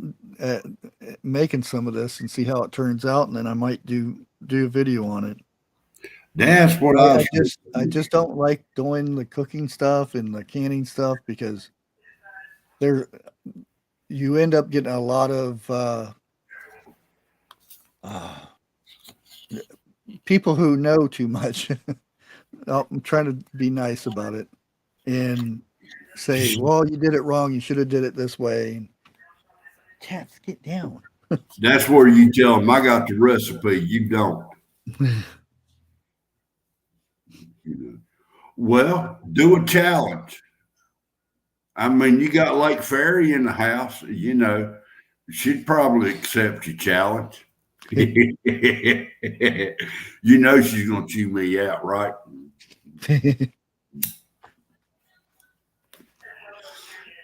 making some of this and see how it turns out, and then I might do a video on it. That's what I just don't like doing the cooking stuff and the canning stuff because there you end up getting a lot of people who know too much. I'm trying to be nice about it and say, "Well, you did it wrong. You should have did it this way." Cats, get down. That's where you tell them, I got the recipe, you don't. Well, do a challenge. I mean, you got Lake Ferry in the house, she'd probably accept your challenge. You know she's going to chew me out, right?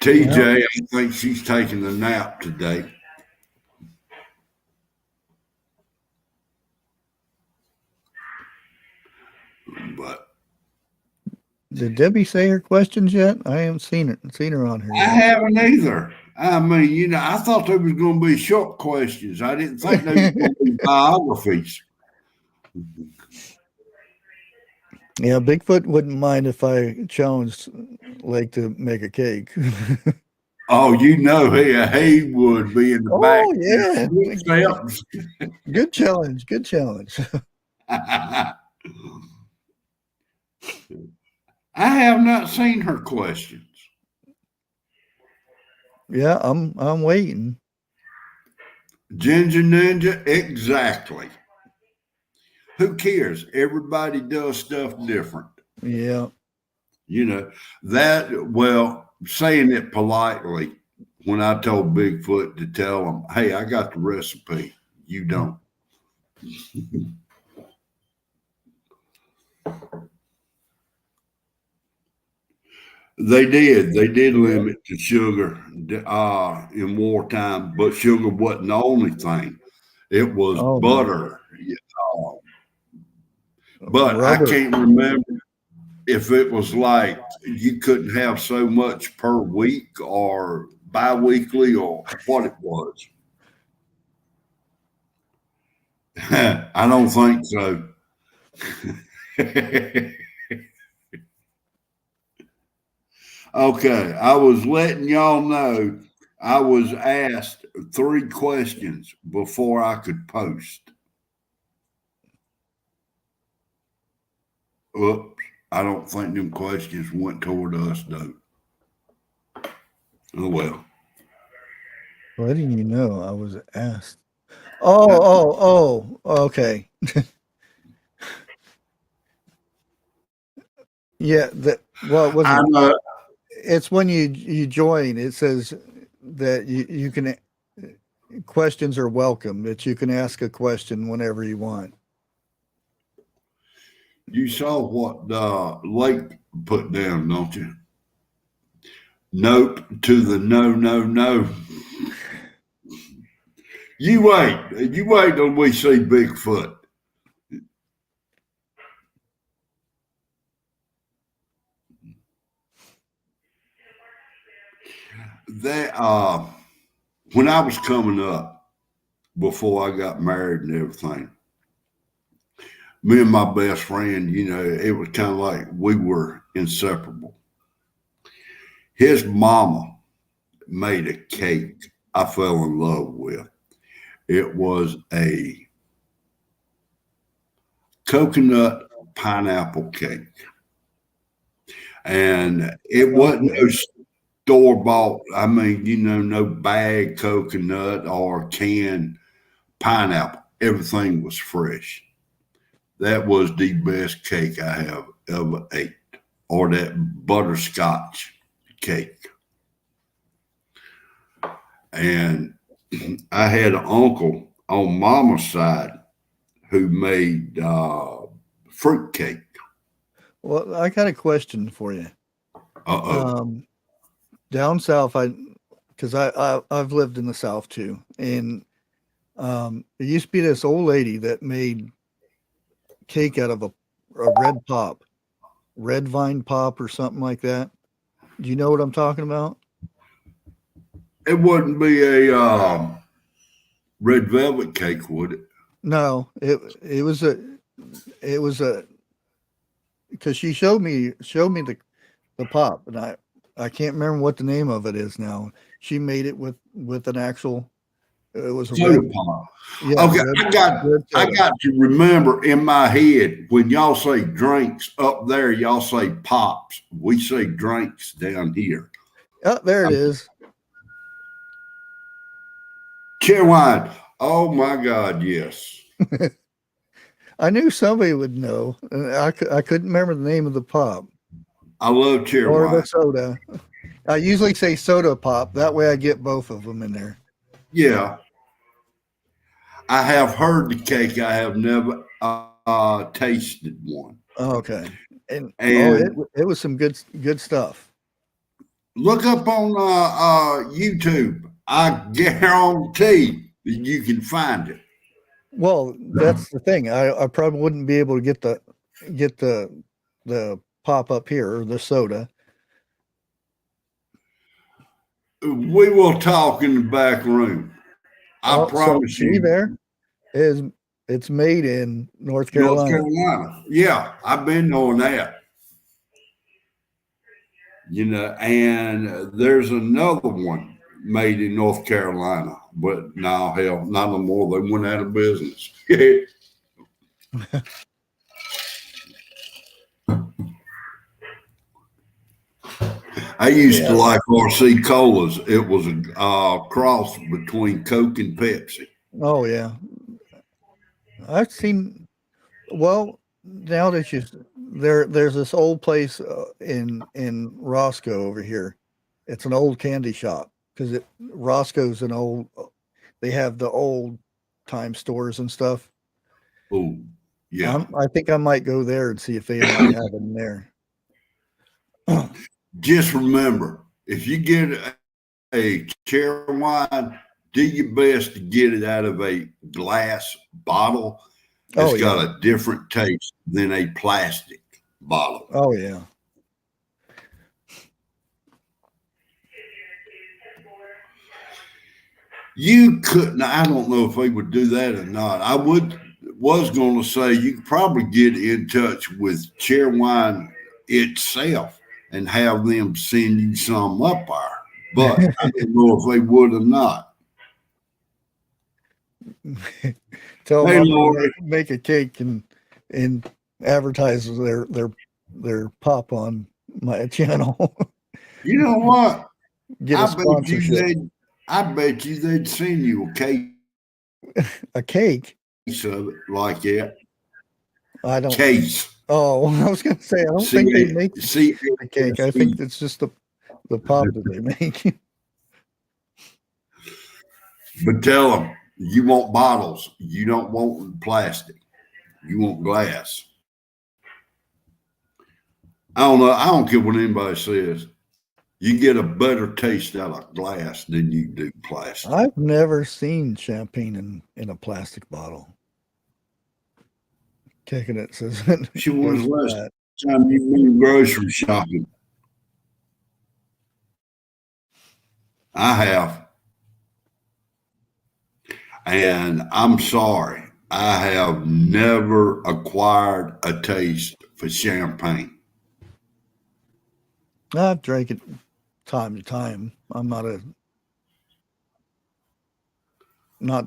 TJ, I think she's taking a nap today. But did Debbie say her questions yet? I haven't seen her on here yet. I haven't either. I mean, I thought there was going to be short questions. I didn't think there was going to be biographies. Yeah, Bigfoot wouldn't mind if I challenged Lake to make a cake. Oh, he would be in the back. Oh, yeah. Good challenge. Good challenge. I have not seen her questions. Yeah, I'm waiting. Ginger Ninja, exactly. Who cares? Everybody does stuff different. Yeah. Saying it politely, when I told Bigfoot to tell him, hey, I got the recipe, you don't. They did limit to sugar in wartime, but sugar wasn't the only thing. It was butter. But rubber. I can't remember if it was like you couldn't have so much per week or bi-weekly or what it was. I don't think so. Okay, I was letting y'all know I was asked 3 questions before I could post. Oops, I don't think them questions went toward us, though. Oh, well. Why didn't you know I was asked? Oh, okay. Yeah, well, it wasn't. It's when you join, it says that you can, questions are welcome, that you can ask a question whenever you want. You saw what Lake put down, don't you? Nope to the no. You wait till we see Bigfoot. When I was coming up, before I got married and everything, me and my best friend, it was kind of like we were inseparable. His mama made a cake I fell in love with. It was a coconut pineapple cake. And it wasn't no store-bought, no bag coconut or canned pineapple. Everything was fresh. That was the best cake I have ever ate. Or that butterscotch cake. And I had an uncle on mama's side who made fruit cake. Well, I got a question for you. Uh-oh. Down south, because I've lived in the south too, and there used to be this old lady that made cake out of a red vine pop or something like that. Do you know what I'm talking about? It wouldn't be a red velvet cake, would it? No, it was a because she showed me the pop, and I can't remember what the name of it is now. She made it with an actual. It was a Soda red. pop. Yeah, Okay, red I soda. got to remember in my head when y'all say drinks up there, y'all say pops. We say drinks down here. Oh, there it is. Cherry wine. Oh my God, yes. I knew somebody would know. And I couldn't remember the name of the pop I love cherry or the wine. soda. I usually say soda pop. That way I get both of them in there. Yeah, I have heard the cake. I have never tasted one. Oh, okay. And And it was some good stuff. look up on YouTube. I guarantee that you can find it. Well, that's the thing. I probably wouldn't be able to get the pop up here or the soda. We will talk in the back room. I Oh, so promise see you. there is it's made in North North Carolina. Carolina. Yeah, I've been knowing that. And there's another one made in North Carolina, but now, hell, not no more. They went out of business. I used to Yeah. like RC colas. It was a cross between Coke and Pepsi. Oh yeah. I've seen. Well, now that you there's this old place in Roscoe over here. It's an old candy shop because Roscoe's an old. They have the old time stores and stuff. Oh, yeah. I think I might go there and see if they might have it in there. Just remember, if you get a cherry wine, do your best to get it out of a glass bottle. It's Oh yeah. got a different taste than a plastic bottle. Oh yeah. You couldn't, I don't know if they would do that or not. Was going to say you could probably get in touch with cherry wine itself and have them send you some up there. But I don't know if they would or not. Tell them Hey, I'm Lord, gonna make a cake and advertise their pop on my channel. you know what? Get a sponsorship. I bet you they'd send you a case A cake? of it like that. I don't. Case. Oh, I was gonna say I don't think they make the cake. I think it's just the pop that they make. But tell them you want bottles. You don't want plastic. You want glass. I don't know. I don't care what anybody says. You get a better taste out of glass than you do plastic. I've never seen champagne in a plastic bottle. Kicking it says She was last time you went grocery shopping. I have. And I'm sorry, I have never acquired a taste for champagne. I've drank it time to time. I'm not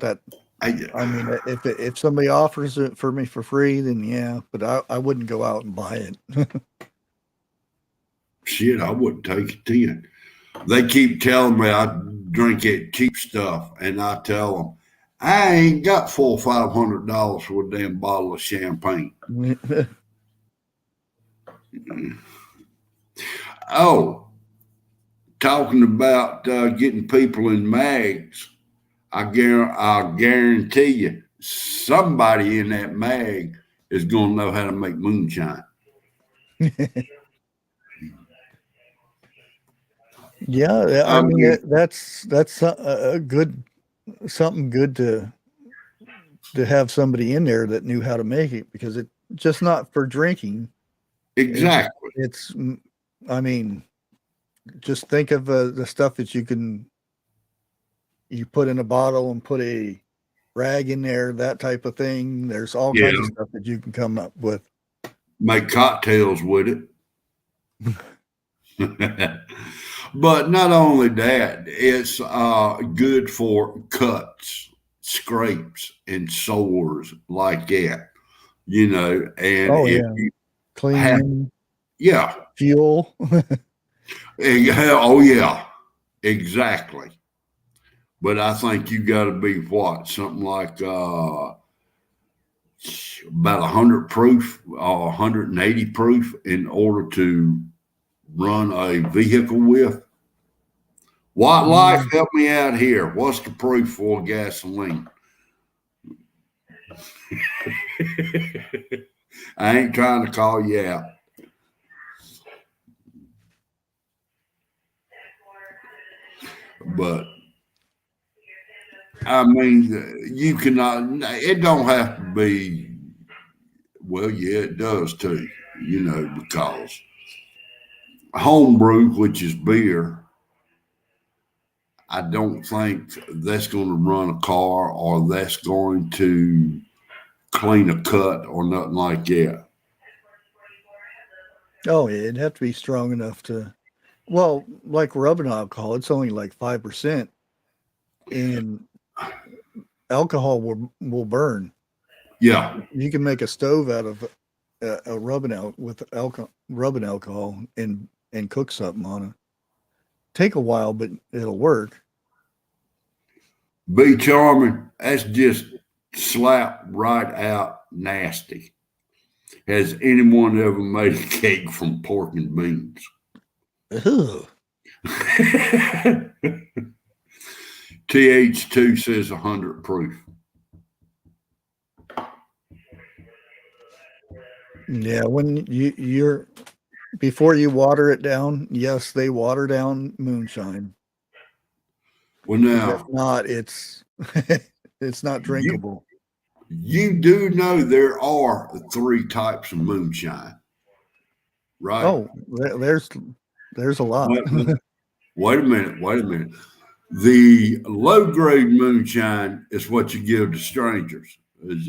that. I mean, if somebody offers it for me for free, then yeah. But I wouldn't go out and buy it. Shit, I wouldn't take it then. They keep telling me I drink that cheap stuff, and I tell them I ain't got $400-500 for a damn bottle of champagne. Oh, talking about getting people in mags, I guarantee you, somebody in that mag is going to know how to make moonshine. Yeah, I mean that's a good something good to have somebody in there that knew how to make it, because it's just not for drinking. Exactly. It's I mean, just think of the stuff that you put in a bottle and put a rag in there, that type of thing. There's all kinds of stuff that you can come up with. Make cocktails with it. But not only that, it's good for cuts, scrapes, and sores like that. You know, and Oh if yeah, you cleaning, yeah, fuel. oh yeah, exactly. But I think you got to be something like about 100 proof or 180 proof in order to run a vehicle with. White Life, help me out here. What's the proof for gasoline? I ain't trying to call you out. But I mean, you cannot, it don't have to be, well, yeah, it does too, you know, because homebrew, which is beer, I don't think that's going to run a car or that's going to clean a cut or nothing like that. Oh yeah, it'd have to be strong enough to. Well, like rubbing alcohol, it's only like 5%, and alcohol will burn. Yeah. You can make a stove out of a rubbing out with rubbing alcohol and cook something on it. Take a while, but it'll work. Be charming. That's just slap right out nasty. Has anyone ever made a cake from pork and beans? Ugh. TH2 says 100 proof. Yeah, when you're before you water it down, yes, they water down moonshine. Well, 'Cause now if not, it's it's not drinkable. you do know there are 3 types of moonshine, right? Oh, there's a lot. Wait a minute. The low grade moonshine is what you give to strangers. It's,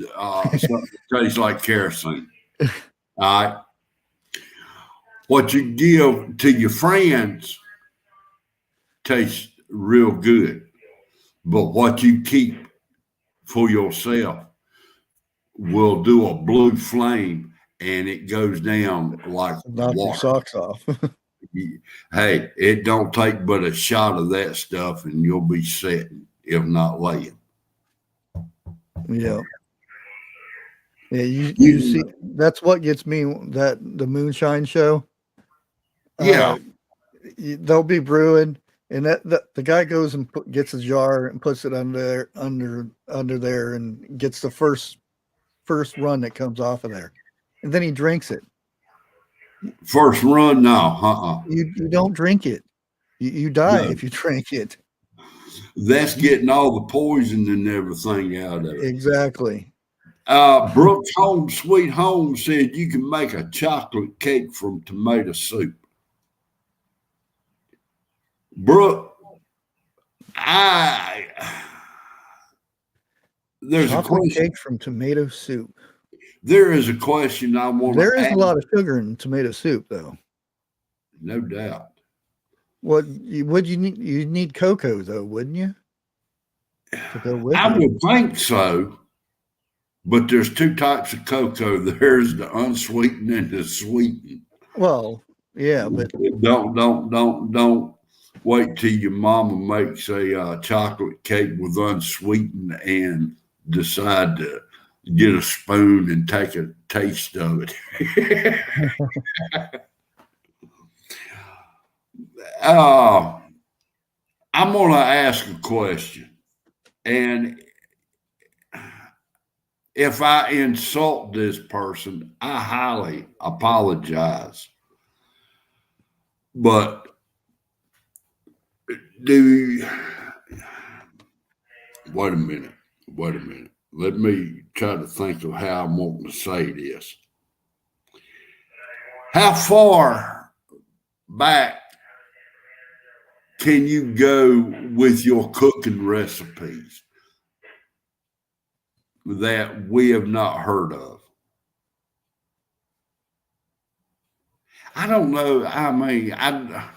something that tastes like kerosene. All right. What you give to your friends tastes real good, but what you keep for yourself will do a blue flame and it goes down like Knock your water. socks off. Hey, it don't take but a shot of that stuff and you'll be sitting, if not laying. Yeah. Yeah, you see, that's what gets me, that the moonshine show. Yeah. They'll be brewing, and the guy goes and gets a jar and puts it under there and gets the first run that comes off of there, and then he drinks it. First run, no, You don't drink it. You die if you drink it. That's getting all the poison and everything out of it. Exactly. Brooks Home Sweet Home said you can make a chocolate cake from tomato soup. Brooke, there's chocolate a question. Cake from tomato soup. There is a question I want to ask. There is a lot of sugar in tomato soup, though. No doubt. What would you need? You'd need cocoa, though, wouldn't you? To go with I it. would think so, but there's 2 types of cocoa. There's the unsweetened and the sweetened. Well, yeah, but don't Wait till your mama makes a chocolate cake with unsweetened and decide to get a spoon and take a taste of it. uh, I'm going to ask a question. And if I insult this person, I highly apologize. But do wait a minute. Wait a minute. Let me try to think of how I'm wanting to say this. How far back can you go with your cooking recipes that we have not heard of? I don't know. I mean, I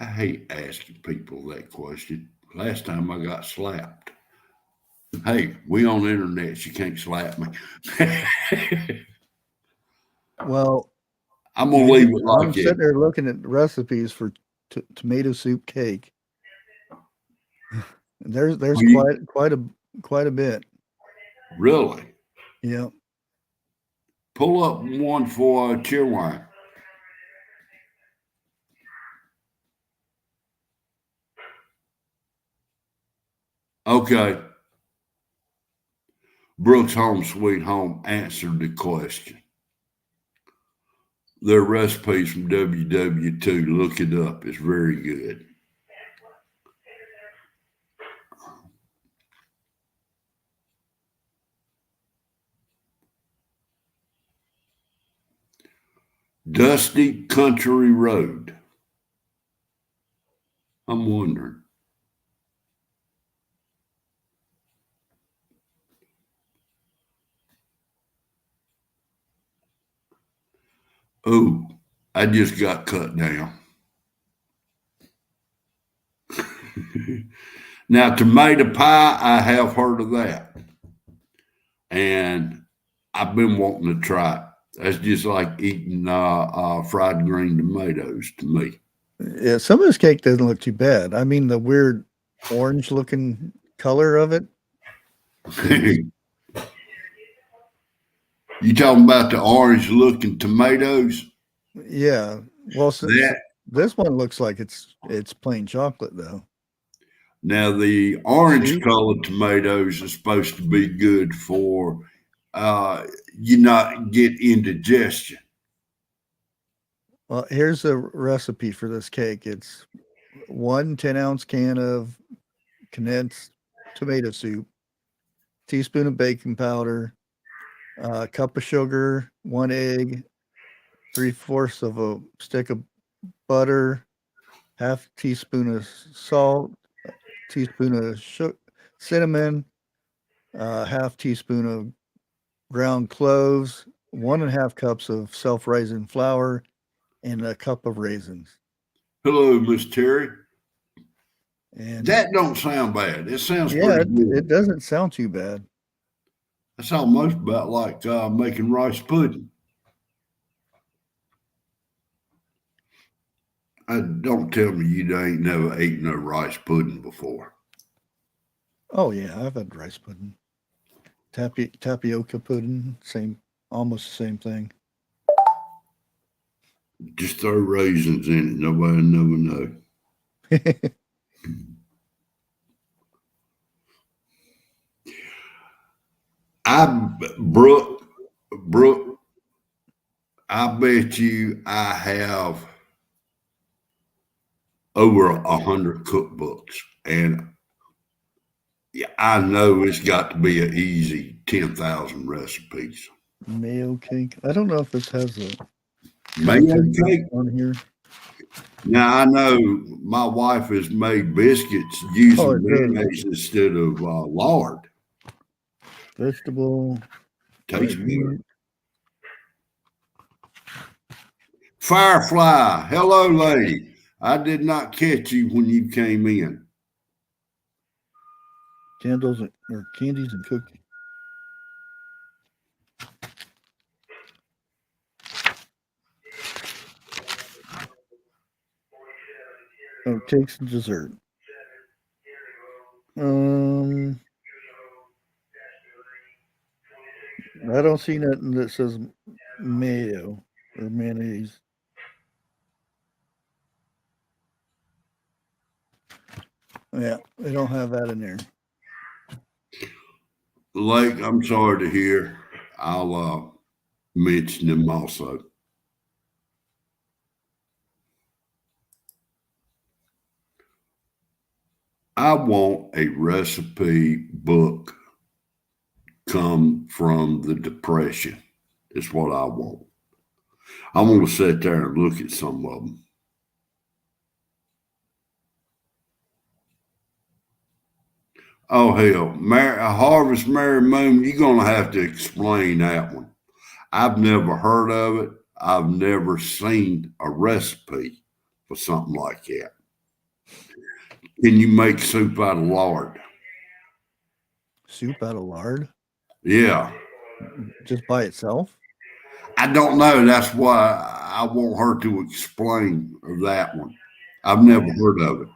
hate asking people that question. Last time I got slapped. Hey, we on the internet. You can't slap me. Well, I'm gonna leave it I'm like sitting it. there looking at recipes for tomato soup cake. There's You, quite a bit. really? Yeah. Pull up one for Cheerwine. Okay. Brooks Home Sweet Home answered the question. Their recipes from WW2. Look it up. It's very good. Dusty Country Road. I'm wondering. Oh, I just got cut down. Now, tomato pie, I have heard of that. And I've been wanting to try it. That's just like eating fried green tomatoes to me. Yeah, some of this cake doesn't look too bad. I mean, the weird orange looking color of it. You talking about the orange looking tomatoes? Yeah. Well, That this one looks like it's plain chocolate though. now the orange See? colored tomatoes are supposed to be good for you not get indigestion. Well, here's a recipe for this cake. It's 1 10-ounce can of condensed tomato soup, teaspoon of baking powder, a cup of sugar, 1 egg, 3/4 of a stick of butter, half teaspoon of salt, teaspoon of cinnamon, half teaspoon of ground cloves, 1.5 cups of self-raising flour, and a cup of raisins. Hello, Miss Terry. And That don't sound bad. It sounds yeah, pretty it good. doesn't sound too bad. That's almost about like making rice pudding. Don't tell me you ain't never ate no rice pudding before. Oh yeah, I've had rice pudding, tapioca pudding, almost the same thing. Just throw raisins in it. Nobody never know. I Brooke, I bet you I have over 100 cookbooks, and yeah, I know it's got to be an easy 10,000 recipes. Mayo cake. I don't know if this has the Mayo contents cake. on here. Now I know my wife has made biscuits Oh, using it does. mayonnaise instead of lard. Vegetable, Tastes red better. meat. Firefly, hello, lady. I did not catch you when you came in. Candles or candies and cookies. cupcakes and dessert. I don't see nothing that says mayo or mayonnaise. Yeah, they don't have that in there. Lake, I'm sorry to hear. I'll mention them also. I want a recipe book come from the Depression. Is what I want. I want to sit there and look at some of them. Oh hell, Harvest Merry Moon. You're gonna have to explain that one. I've never heard of it. I've never seen a recipe for something like that. Can you make soup out of lard? Soup out of lard? Yeah. Just by itself? I don't know. That's why I want her to explain that one. I've never heard of it.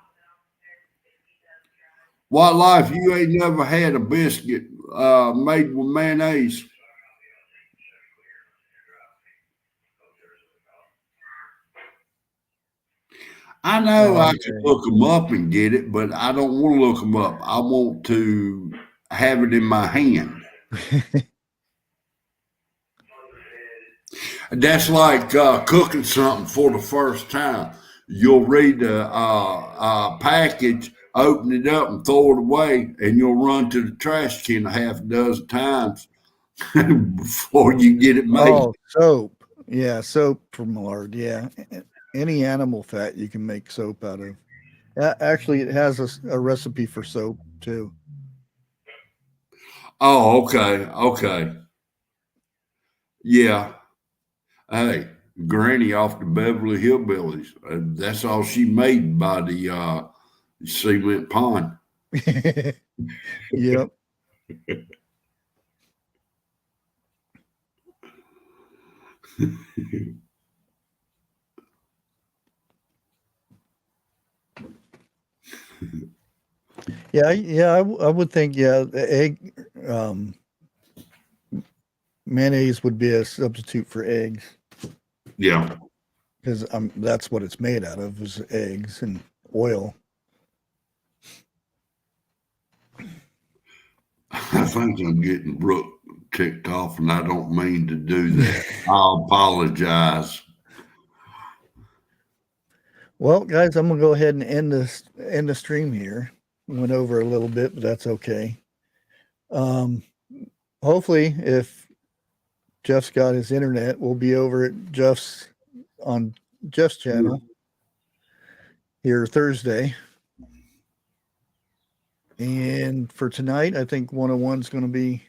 What life? You ain't never had a biscuit made with mayonnaise? I know I could look them up and get it, but I don't want to look them up. I want to have it in my hand. That's like cooking something for the first time. You'll read the package, open it up, and throw it away, and you'll run to the trash can a half a dozen times before you get it made. Oh, soap. Yeah, soap from lard. Yeah. Any animal fat you can make soap out of. Actually, it has a recipe for soap too. Oh, okay. Okay. Yeah. Hey, Granny off the Beverly Hillbillies. That's all she made by the cement pond. Yep. Yeah. I would think, yeah, the egg mayonnaise would be a substitute for eggs. Yeah. Because that's what it's made out of, is eggs and oil. I think I'm getting Brooke ticked off, and I don't mean to do that. I'll apologize. Well, guys, I'm gonna go ahead and end the stream here. Went over a little bit, but that's okay. Hopefully, if Jeff's got his internet, we'll be over at Jeff's channel here Thursday. And for tonight, I think 101's going to be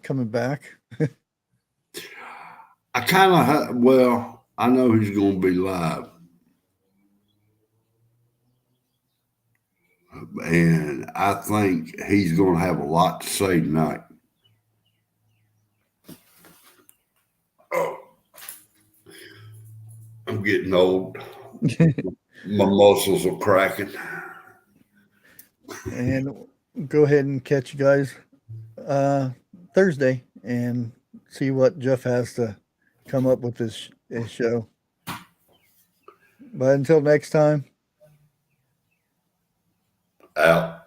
coming back. I know he's going to be live. And I think he's going to have a lot to say tonight. Oh, I'm getting old. My muscles are cracking. And go ahead and catch you guys Thursday and see what Jeff has to come up with his show. But until next time. Out.